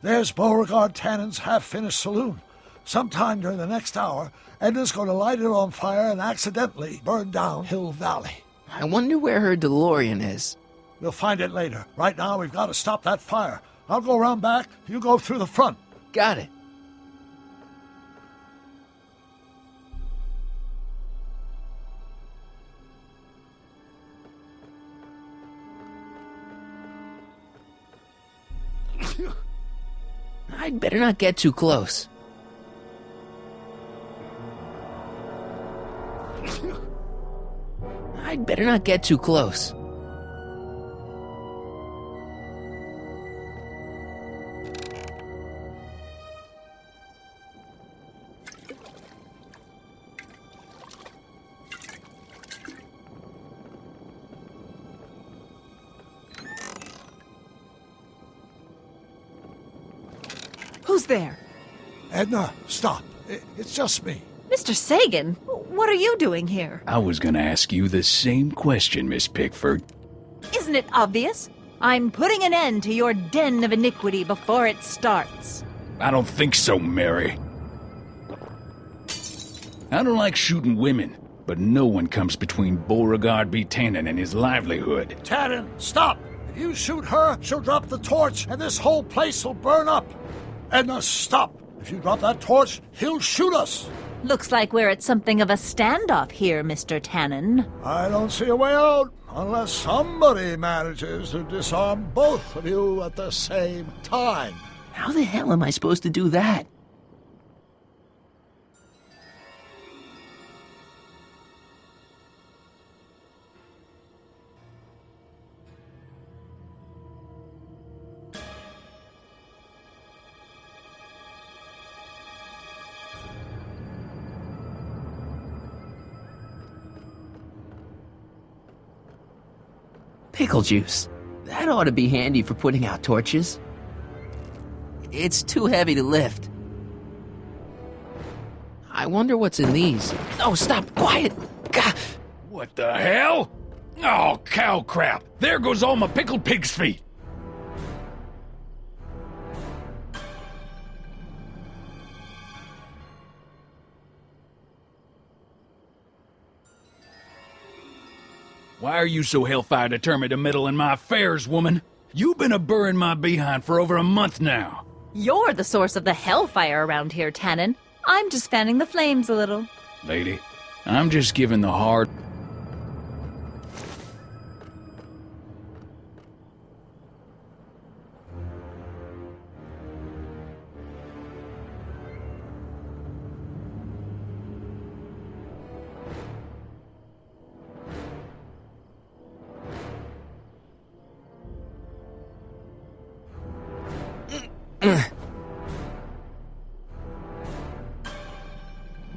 [SPEAKER 3] There's Beauregard Tannen's half-finished saloon. Sometime during the next hour, Edna's going to light it on fire and accidentally burn down Hill Valley.
[SPEAKER 1] I wonder where her DeLorean is.
[SPEAKER 3] We'll find it later. Right now, we've got to stop that fire. I'll go around back. You go through the front.
[SPEAKER 1] Got it. I'd better not get too close. I'd better not get too close.
[SPEAKER 8] Who's there?
[SPEAKER 3] Edna, stop. It's just me.
[SPEAKER 8] Mr. Sagan, what are you doing here?
[SPEAKER 9] I was gonna ask you the same question, Miss Pickford.
[SPEAKER 8] Isn't it obvious? I'm putting an end to your den of iniquity before it starts.
[SPEAKER 9] I don't think so, Mary. I don't like shooting women, but no one comes between Beauregard B. Tannen and his livelihood.
[SPEAKER 3] Tannen, stop! If you shoot her, she'll drop the torch, and this whole place will burn up. Edna, stop! If you drop that torch, he'll shoot us!
[SPEAKER 8] Looks like we're at something of a standoff here, Mr. Tannen.
[SPEAKER 3] I don't see a way out, unless somebody manages to disarm both of you at the same time.
[SPEAKER 1] How the hell am I supposed to do that? Pickle juice. That ought to be handy for putting out torches. It's too heavy to lift. I wonder what's in these. Oh, stop! Quiet! Gah!
[SPEAKER 9] What the hell? Oh, cow crap! There goes all my pickled pig's feet! Why are you so hellfire determined to meddle in my affairs, woman? You've been a-burring my behind for over a month now.
[SPEAKER 8] You're the source of the hellfire around here, Tannen. I'm just fanning the flames a little.
[SPEAKER 9] Lady, I'm just giving the hard...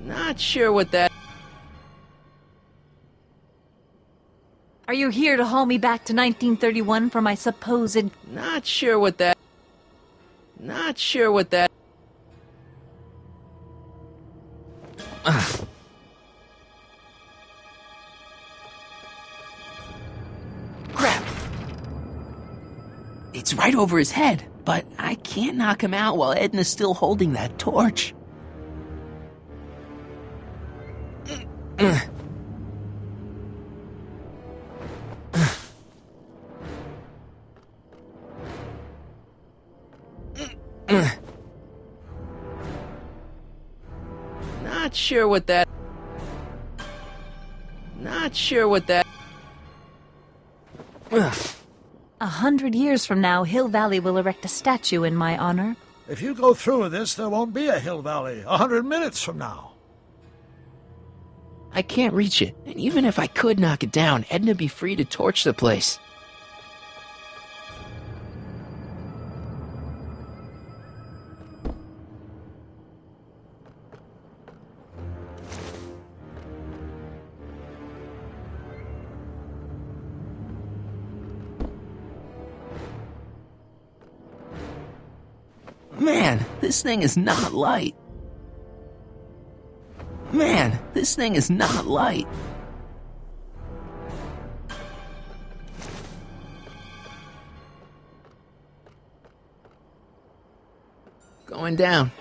[SPEAKER 1] Not sure what that...
[SPEAKER 8] Are you here to haul me back to 1931 for my supposed...
[SPEAKER 1] Not sure what that... Not sure what that... Crap! It's right over his head, but I can't knock him out while Edna's still holding that torch. Not sure what that... Not sure what that...
[SPEAKER 8] 100 years from now, Hill Valley will erect a statue in my honor.
[SPEAKER 3] If you go through with this, there won't be a Hill Valley 100 minutes from now.
[SPEAKER 1] I can't reach it, and even if I could knock it down, Edna'd be free to torch the place. Man, this thing is not light. Man, this thing is not light. Going down.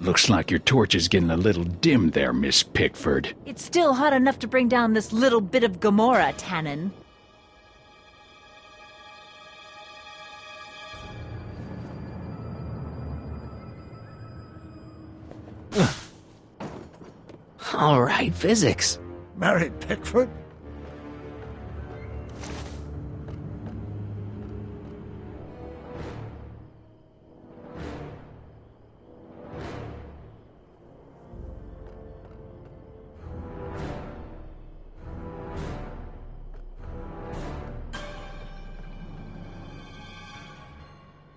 [SPEAKER 9] Looks like your torch is getting a little dim there, Miss Pickford.
[SPEAKER 8] It's still hot enough to bring down this little bit of Gomorrah, Tannen.
[SPEAKER 1] All right, physics.
[SPEAKER 3] Mary Pickford?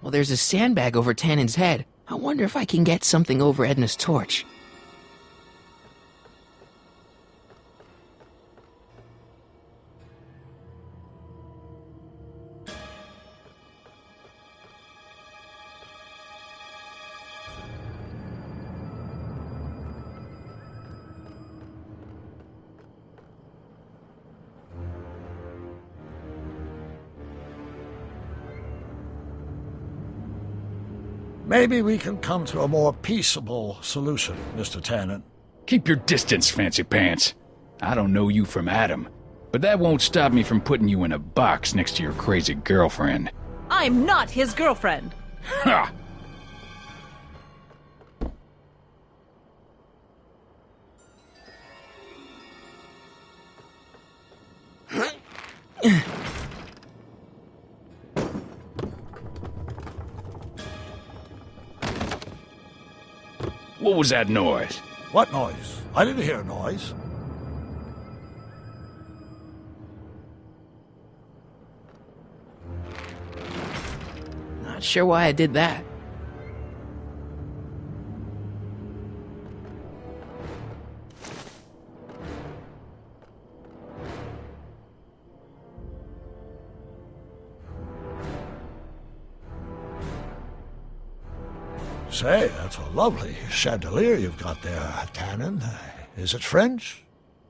[SPEAKER 1] Well, there's a sandbag over Tannen's head. I wonder if I can get something over Edna's torch.
[SPEAKER 3] Maybe we can come to a more peaceable solution, Mr. Tannen.
[SPEAKER 9] Keep your distance, Fancy Pants. I don't know you from Adam, but that won't stop me from putting you in a box next to your crazy girlfriend.
[SPEAKER 8] I'm not his girlfriend.
[SPEAKER 9] Ha! What was that noise?
[SPEAKER 3] What noise? I didn't hear a noise.
[SPEAKER 1] Not sure why I did that.
[SPEAKER 3] Say, that's a lovely chandelier you've got there, Tannen. Is it French?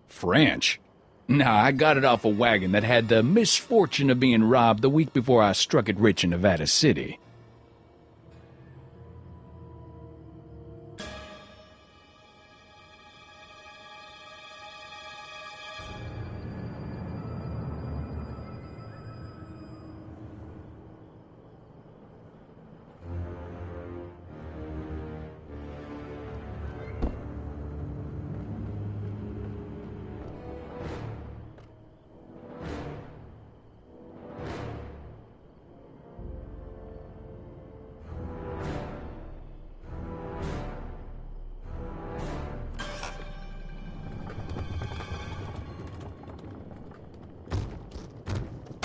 [SPEAKER 9] French? Nah, I got it off a wagon that had the misfortune of being robbed the week before I struck it rich in Nevada City.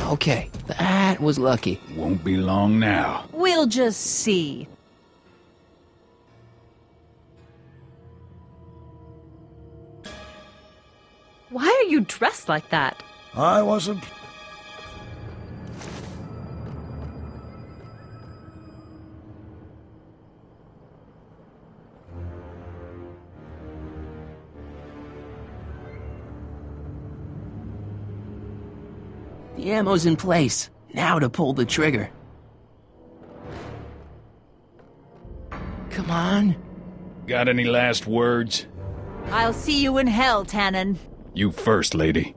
[SPEAKER 1] Okay, that was lucky.
[SPEAKER 9] Won't be long now.
[SPEAKER 8] We'll just see. Why are you dressed like that?
[SPEAKER 3] I wasn't...
[SPEAKER 1] The ammo's in place. Now to pull the trigger. Come on.
[SPEAKER 9] Got any last words?
[SPEAKER 8] I'll see you in hell, Tannen.
[SPEAKER 9] You first, lady.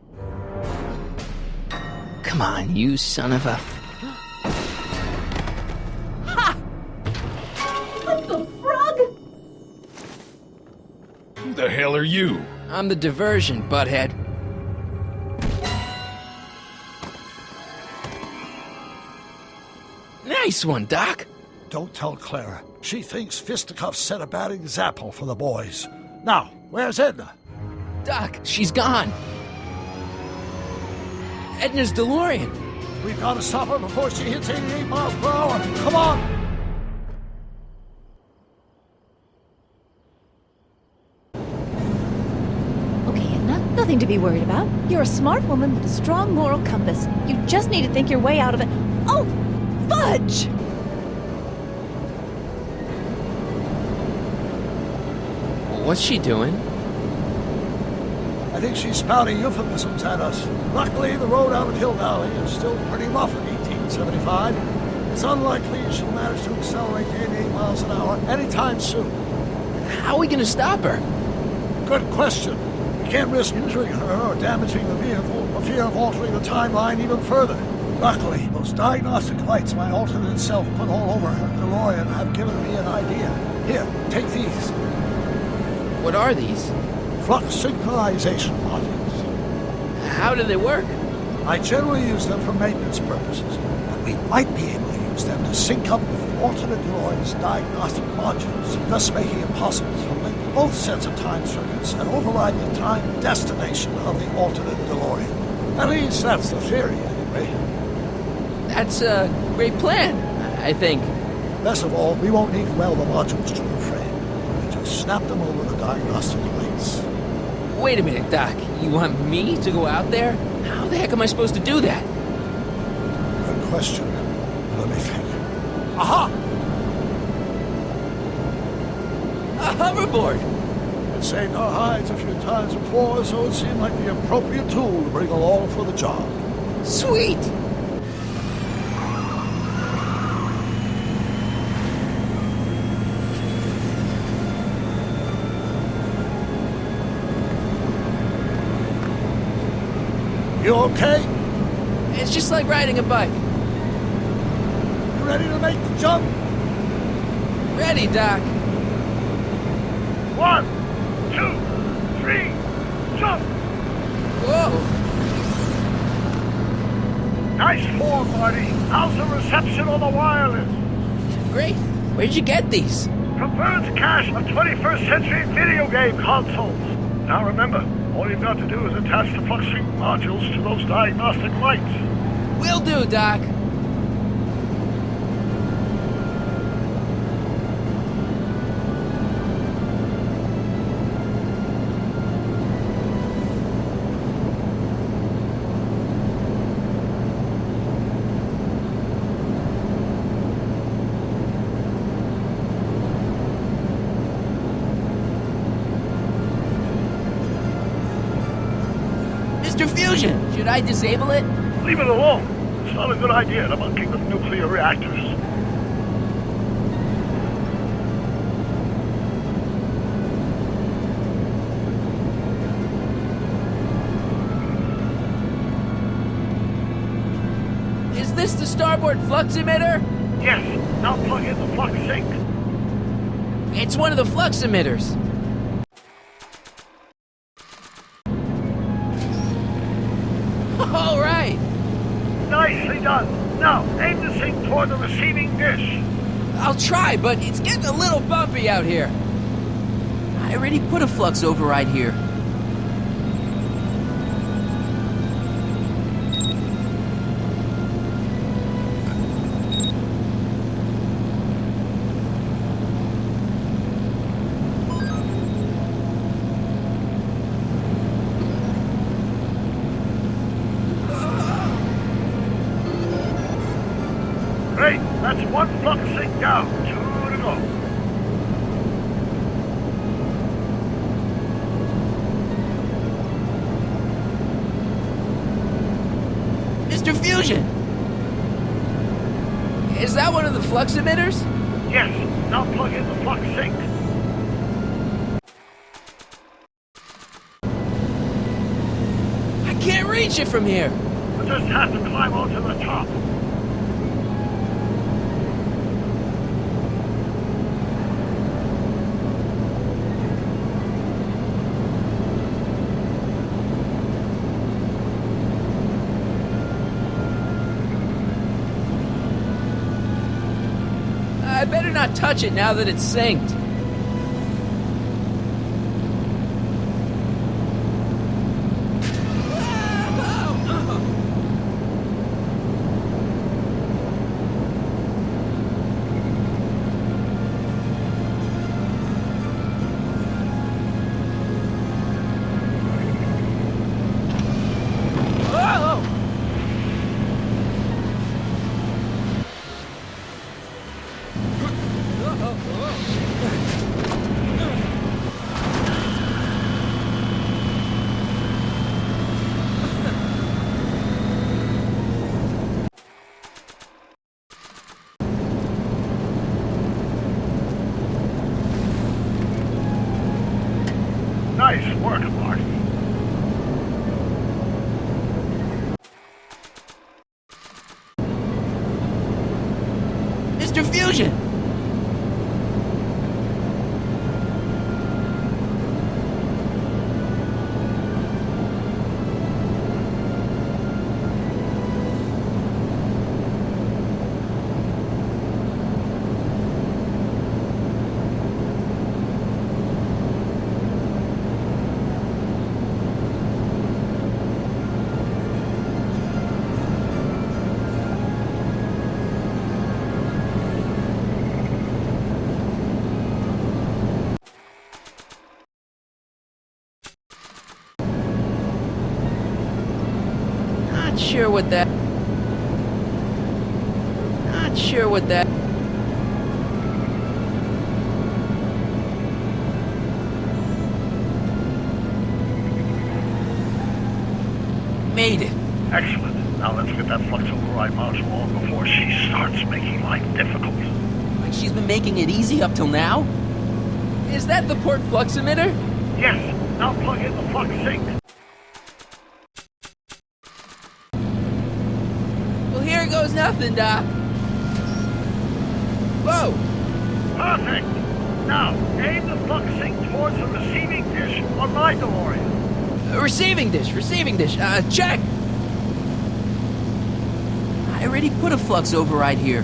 [SPEAKER 1] Come on, you son of a...
[SPEAKER 8] Ha!
[SPEAKER 18] What the frog?
[SPEAKER 9] Who the hell are you?
[SPEAKER 1] I'm the diversion, butthead. Nice one, Doc.
[SPEAKER 3] Don't tell Clara. She thinks fisticuffs set a bad example for the boys. Now, where's Edna?
[SPEAKER 1] Doc, she's gone. Edna's DeLorean.
[SPEAKER 3] We've got to stop her before she hits 88 miles per hour. Come on!
[SPEAKER 8] Okay, Edna, nothing to be worried about. You're a smart woman with a strong moral compass. You just need to think your way out of it. Oh, fudge!
[SPEAKER 1] What's she doing?
[SPEAKER 3] I think she's spouting euphemisms at us. Luckily, the road out of Hill Valley is still pretty rough in 1875. It's unlikely she'll manage to accelerate to 88 miles an hour anytime soon.
[SPEAKER 1] How are we going to stop her?
[SPEAKER 3] Good question. We can't risk injuring her or damaging the vehicle for fear of altering the timeline even further. Luckily, those diagnostic lights my alternate self put all over her DeLorean have given me an idea. Here, take these.
[SPEAKER 1] What are these?
[SPEAKER 3] Flux synchronization modules.
[SPEAKER 1] How do they work?
[SPEAKER 3] I generally use them for maintenance purposes, but we might be able to use them to sync up with the alternate DeLorean's diagnostic modules, thus making it possible to link both sets of time circuits and override the time destination of the alternate DeLorean. At least that's the theory, anyway.
[SPEAKER 1] That's a great plan, I think.
[SPEAKER 3] Best of all, we won't need to weld the modules to her frame. We can just snap them over the diagnostic links.
[SPEAKER 1] Wait a minute, Doc. You want me to go out there? How the heck am I supposed to do that?
[SPEAKER 3] Good question. Let me think. Aha!
[SPEAKER 1] A hoverboard!
[SPEAKER 3] It saved our hides a few times before, so it seemed like the appropriate tool to bring along for the job.
[SPEAKER 1] Sweet!
[SPEAKER 3] You okay?
[SPEAKER 1] It's just like riding a bike.
[SPEAKER 3] You ready to make the jump?
[SPEAKER 1] Ready, Doc.
[SPEAKER 3] 1, 2, 3, jump!
[SPEAKER 1] Whoa!
[SPEAKER 3] Nice form, Marty. How's the reception on the wireless?
[SPEAKER 1] Great. Where'd you get these?
[SPEAKER 3] From Bird's cache of 21st century video game consoles. Now remember, all you've got to do is attach the flux sync modules to those diagnostic lights.
[SPEAKER 1] Will do, Doc. Mr. Fusion, should I disable it?
[SPEAKER 3] Leave it alone. It's not a good idea to monkey with nuclear reactors.
[SPEAKER 1] Is this the starboard flux emitter?
[SPEAKER 3] Yes. Now plug in the flux sync.
[SPEAKER 1] It's one of the flux emitters. All right.
[SPEAKER 3] Nicely done. Now, aim the sync toward the receiving dish.
[SPEAKER 1] I'll try, but it's getting a little bumpy out here. I already put a flux override here.
[SPEAKER 3] Great. That's one flux sync down. 2 to go.
[SPEAKER 1] Mr. Fusion! Is that one of the flux emitters?
[SPEAKER 3] Yes. Now plug in the flux sync.
[SPEAKER 1] I can't reach it from here.
[SPEAKER 3] You just have to climb onto the top.
[SPEAKER 1] I better not touch it now that it's synced. Mr. Fusion! Not sure what that... Not sure what that... Made it.
[SPEAKER 3] Excellent. Now let's get that flux override module on before she starts making life difficult.
[SPEAKER 1] Like she's been making it easy up till now? Is that the port flux emitter?
[SPEAKER 3] Yes. Now plug in the flux sink.
[SPEAKER 1] Well, here goes nothing, Doc. Whoa!
[SPEAKER 3] Perfect. Now aim the flux sink towards the receiving dish on my DeLorean.
[SPEAKER 1] Receiving dish, check! I already put a flux override here.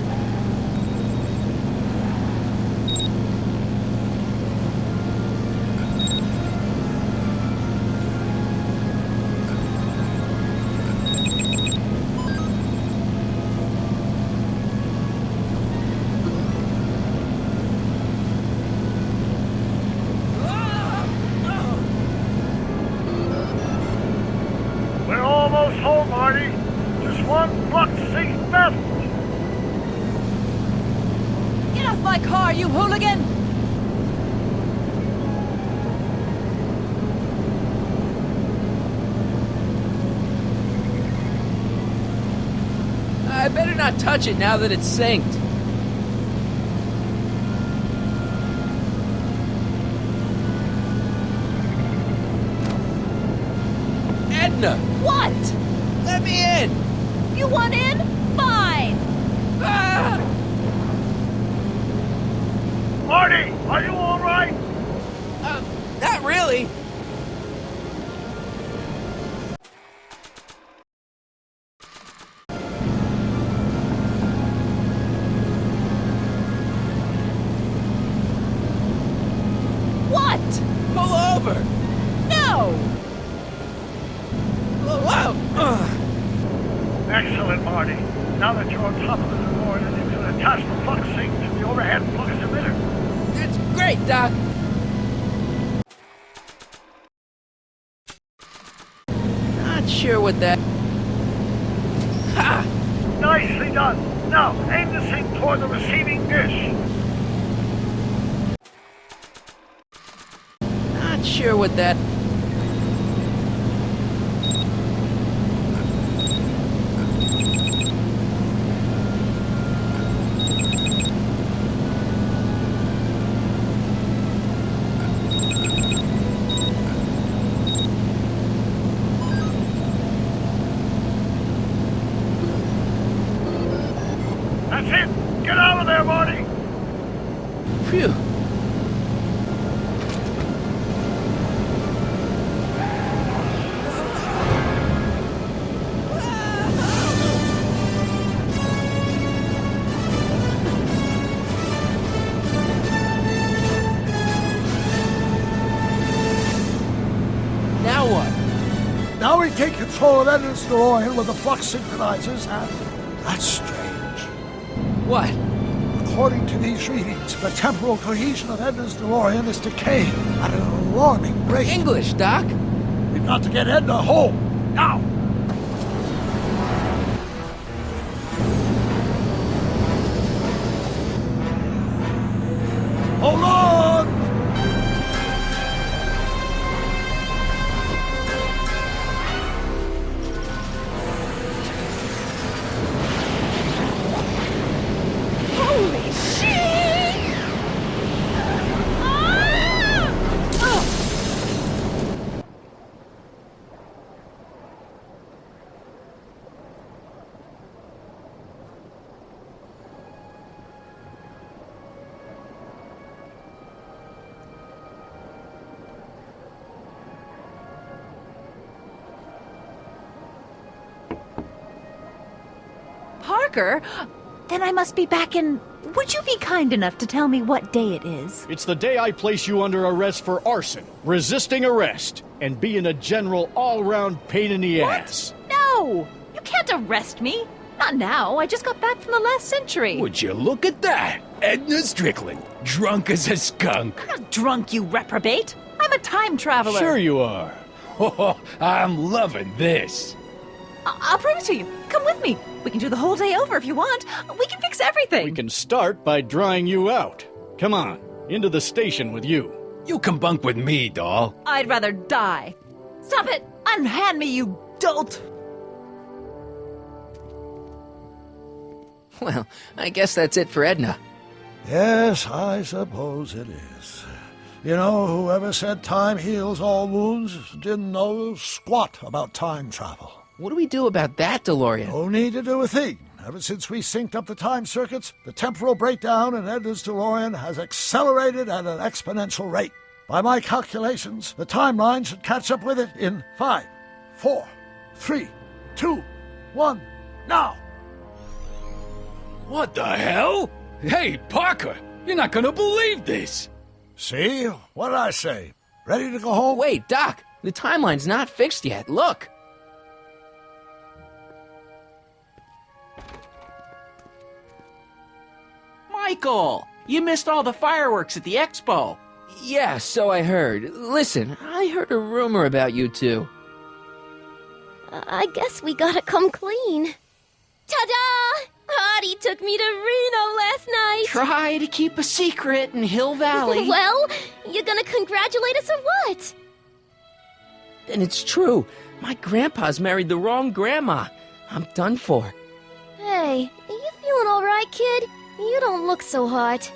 [SPEAKER 3] We're almost home, Marty. Just one flux sink left.
[SPEAKER 8] Get off my car, you hooligan!
[SPEAKER 1] I better not touch it now that it's synced. Edna!
[SPEAKER 8] What?
[SPEAKER 1] Let me in!
[SPEAKER 8] You want in? Fine!
[SPEAKER 1] Ah!
[SPEAKER 3] Marty, are you all right?
[SPEAKER 1] Not really.
[SPEAKER 8] What?
[SPEAKER 1] Pull over!
[SPEAKER 8] No!
[SPEAKER 1] Whoa!
[SPEAKER 3] Excellent, Marty. Now that you're on top of the DeLorean, you can attach the flux sink to the overhead flux emitter.
[SPEAKER 1] That's great, Doc. Not sure what that... Ha!
[SPEAKER 3] Nicely done. Now, aim the sink toward the receiving dish.
[SPEAKER 1] Not sure what that...
[SPEAKER 3] That's it. Get out of there, Marty.
[SPEAKER 1] Phew. Now what?
[SPEAKER 3] Now we take control of Edna's DeLorean with the flux synchronizers, and that's strange.
[SPEAKER 1] What?
[SPEAKER 3] According to these readings, the temporal cohesion of Edna's DeLorean is decaying at an alarming rate.
[SPEAKER 1] English, Doc.
[SPEAKER 3] We've got to get Edna home, now! Hold on!
[SPEAKER 8] Holy shit! Parker! Then I must be back in... Would you be kind enough to tell me what day it is?
[SPEAKER 9] It's the day I place you under arrest for arson, resisting arrest, and being a general all-round pain in the ass.
[SPEAKER 8] No! You can't arrest me. Not now. I just got back from the last century.
[SPEAKER 15] Would you look at that? Edna Strickland, drunk as a skunk.
[SPEAKER 8] I'm not drunk, you reprobate. I'm a time traveler.
[SPEAKER 9] Sure you are.
[SPEAKER 15] Oh, I'm loving this.
[SPEAKER 8] I'll prove it to you. Come with me. We can do the whole day over if you want. We can fix everything.
[SPEAKER 9] We can start by drying you out. Come on, into the station with you.
[SPEAKER 15] You can bunk with me, doll.
[SPEAKER 8] I'd rather die. Stop it! Unhand me, you dolt!
[SPEAKER 1] Well, I guess that's it for Edna.
[SPEAKER 3] Yes, I suppose it is. You know, whoever said time heals all wounds didn't know squat about time travel.
[SPEAKER 1] What do we do about that, DeLorean?
[SPEAKER 3] No need to do a thing. Ever since we synced up the time circuits, the temporal breakdown in Edna's DeLorean has accelerated at an exponential rate. By my calculations, the timeline should catch up with it in 5, 4, 3, 2, 1, now!
[SPEAKER 15] What the hell? Hey, Parker, you're not gonna believe this.
[SPEAKER 3] See? What did I say? Ready to go home?
[SPEAKER 1] Wait, Doc, the timeline's not fixed yet. Look!
[SPEAKER 5] Michael, you missed all the fireworks at the expo.
[SPEAKER 1] Yeah, so I heard. Listen, I heard a rumor about you two.
[SPEAKER 4] I guess we gotta come clean. Ta-da! Audie took me to Reno last night.
[SPEAKER 5] Try to keep a secret in Hill Valley.
[SPEAKER 4] Well, you gonna congratulate us or what?
[SPEAKER 1] Then it's true. My grandpa's married the wrong grandma. I'm done for.
[SPEAKER 4] Hey, are you feeling all right, kid? You don't look so hot.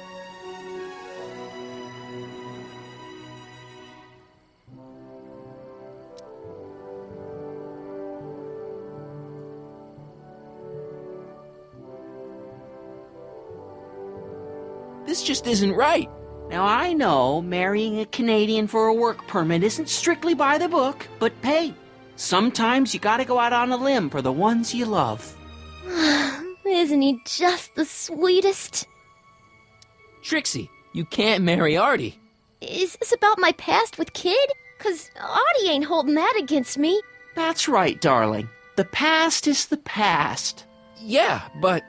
[SPEAKER 1] This just isn't right.
[SPEAKER 5] Now, I know marrying a Canadian for a work permit isn't strictly by the book, but hey, sometimes you gotta go out on a limb for the ones you love.
[SPEAKER 4] Isn't he just the sweetest?
[SPEAKER 1] Trixie, you can't marry Artie.
[SPEAKER 4] Is this about my past with Kid? 'Cause Artie ain't holding that against me.
[SPEAKER 5] That's right, darling. The past is the past.
[SPEAKER 1] Yeah, but...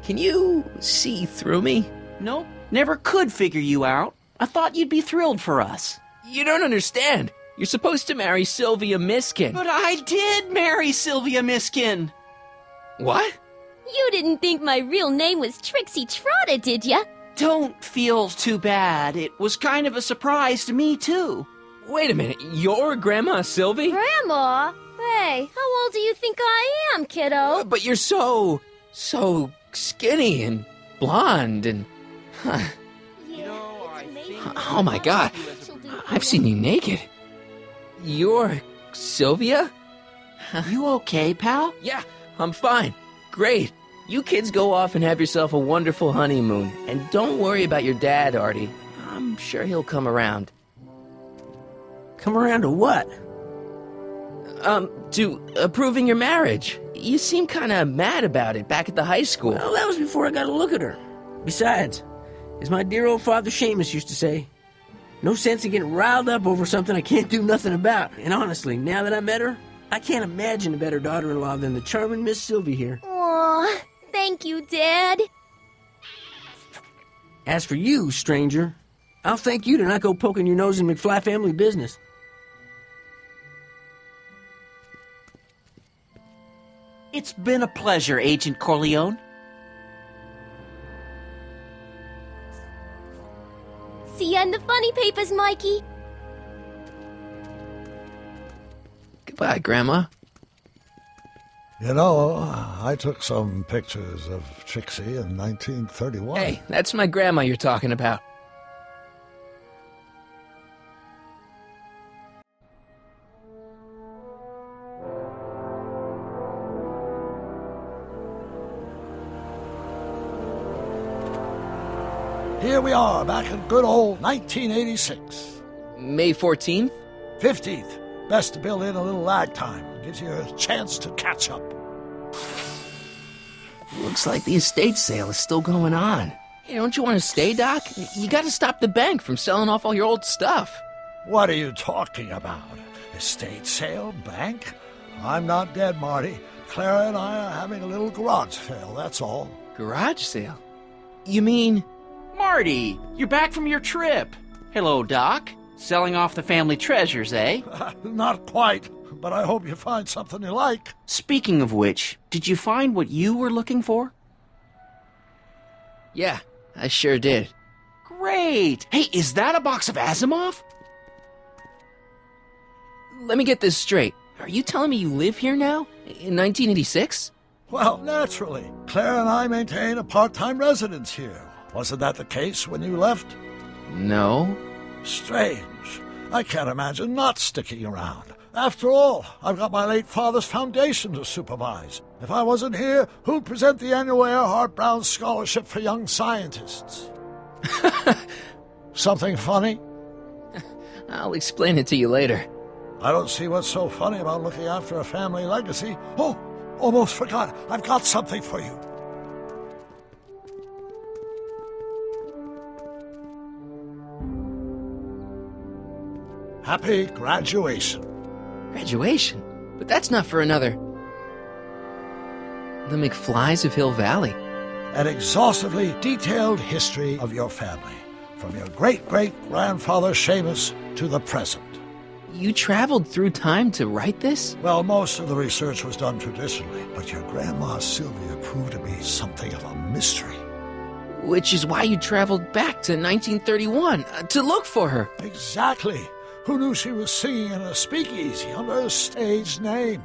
[SPEAKER 1] Can you see through me?
[SPEAKER 5] Nope, never could figure you out. I thought you'd be thrilled for us.
[SPEAKER 1] You don't understand. You're supposed to marry Sylvia Miskin.
[SPEAKER 5] But I did marry Sylvia Miskin.
[SPEAKER 1] What?
[SPEAKER 4] You didn't think my real name was Trixie Trotter, did ya?
[SPEAKER 5] Don't feel too bad. It was kind of a surprise to me, too.
[SPEAKER 1] Wait a minute, you're Grandma Sylvie?
[SPEAKER 4] Grandma? Hey, how old do you think I am, kiddo?
[SPEAKER 1] But you're so skinny and blonde and... Oh my God, I've seen you naked. You're Sylvia?
[SPEAKER 5] You okay, pal?
[SPEAKER 1] Yeah, I'm fine. Great. You kids go off and have yourself a wonderful honeymoon. And don't worry about your dad, Artie. I'm sure he'll come around.
[SPEAKER 17] Come around to what?
[SPEAKER 1] To approving your marriage. You seem kind of mad about it back at the high school.
[SPEAKER 17] Well, that was before I got a look at her. Besides, as my dear old father Seamus used to say, no sense in getting riled up over something I can't do nothing about. And honestly, now that I met her, I can't imagine a better daughter-in-law than the charming Miss Sylvie here.
[SPEAKER 4] Aw, thank you, Dad.
[SPEAKER 17] As for you, stranger, I'll thank you to not go poking your nose in McFly family business.
[SPEAKER 5] It's been a pleasure, Agent Corleone.
[SPEAKER 4] See ya in the funny papers, Mikey.
[SPEAKER 1] Goodbye, Grandma.
[SPEAKER 3] You know, I took some pictures of Trixie in 1931.
[SPEAKER 1] Hey, that's my grandma you're talking about.
[SPEAKER 3] Here we are, back in good old 1986.
[SPEAKER 1] May 14th?
[SPEAKER 3] 15th. Best to build in a little lag time. Gives you a chance to catch up.
[SPEAKER 1] Looks like the estate sale is still going on. Hey, don't you want to stay, Doc? You gotta stop the bank from selling off all your old stuff.
[SPEAKER 3] What are you talking about? Estate sale? Bank? I'm not dead, Marty. Clara and I are having a little garage sale, that's all.
[SPEAKER 1] Garage sale? You mean...
[SPEAKER 5] Marty, you're back from your trip. Hello, Doc. Selling off the family treasures, eh?
[SPEAKER 3] Not quite, but I hope you find something you like.
[SPEAKER 5] Speaking of which, did you find what you were looking for?
[SPEAKER 1] Yeah, I sure did.
[SPEAKER 5] Great! Hey, is that a box of Asimov?
[SPEAKER 1] Let me get this straight. Are you telling me you live here now? In 1986?
[SPEAKER 3] Well, naturally. Claire and I maintain a part-time residence here. Wasn't that the case when you left?
[SPEAKER 1] No.
[SPEAKER 3] Strange. I can't imagine not sticking around. After all, I've got my late father's foundation to supervise. If I wasn't here, who'd present the annual Earhart Brown Scholarship for Young Scientists? Something funny?
[SPEAKER 1] I'll explain it to you later.
[SPEAKER 3] I don't see what's so funny about looking after a family legacy. Oh, almost forgot. I've got something for you. Happy graduation.
[SPEAKER 1] Graduation? But that's not for another... The McFlys of Hill Valley.
[SPEAKER 3] An exhaustively detailed history of your family, from your great-great-grandfather Seamus to the present.
[SPEAKER 1] You traveled through time to write this?
[SPEAKER 3] Well, most of the research was done traditionally, but your grandma Sylvia proved to be something of a mystery.
[SPEAKER 1] Which is why you traveled back to 1931, to look for her.
[SPEAKER 3] Exactly. Who knew she was singing in a speakeasy under a stage name?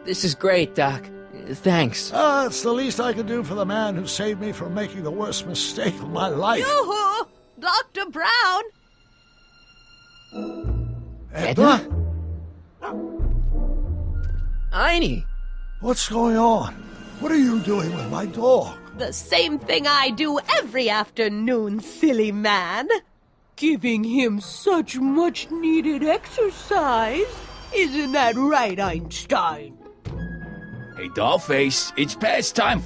[SPEAKER 1] This is great, Doc. Thanks.
[SPEAKER 3] It's the least I could do for the man who saved me from making the worst mistake of my life.
[SPEAKER 16] Yoo-hoo! Dr. Brown!
[SPEAKER 3] Edna?
[SPEAKER 1] Einie!
[SPEAKER 3] What's going on? What are you doing with my dog?
[SPEAKER 16] The same thing I do every afternoon, silly man. Giving him such much-needed exercise. Isn't that right, Einstein?
[SPEAKER 15] Hey, Dollface, it's past time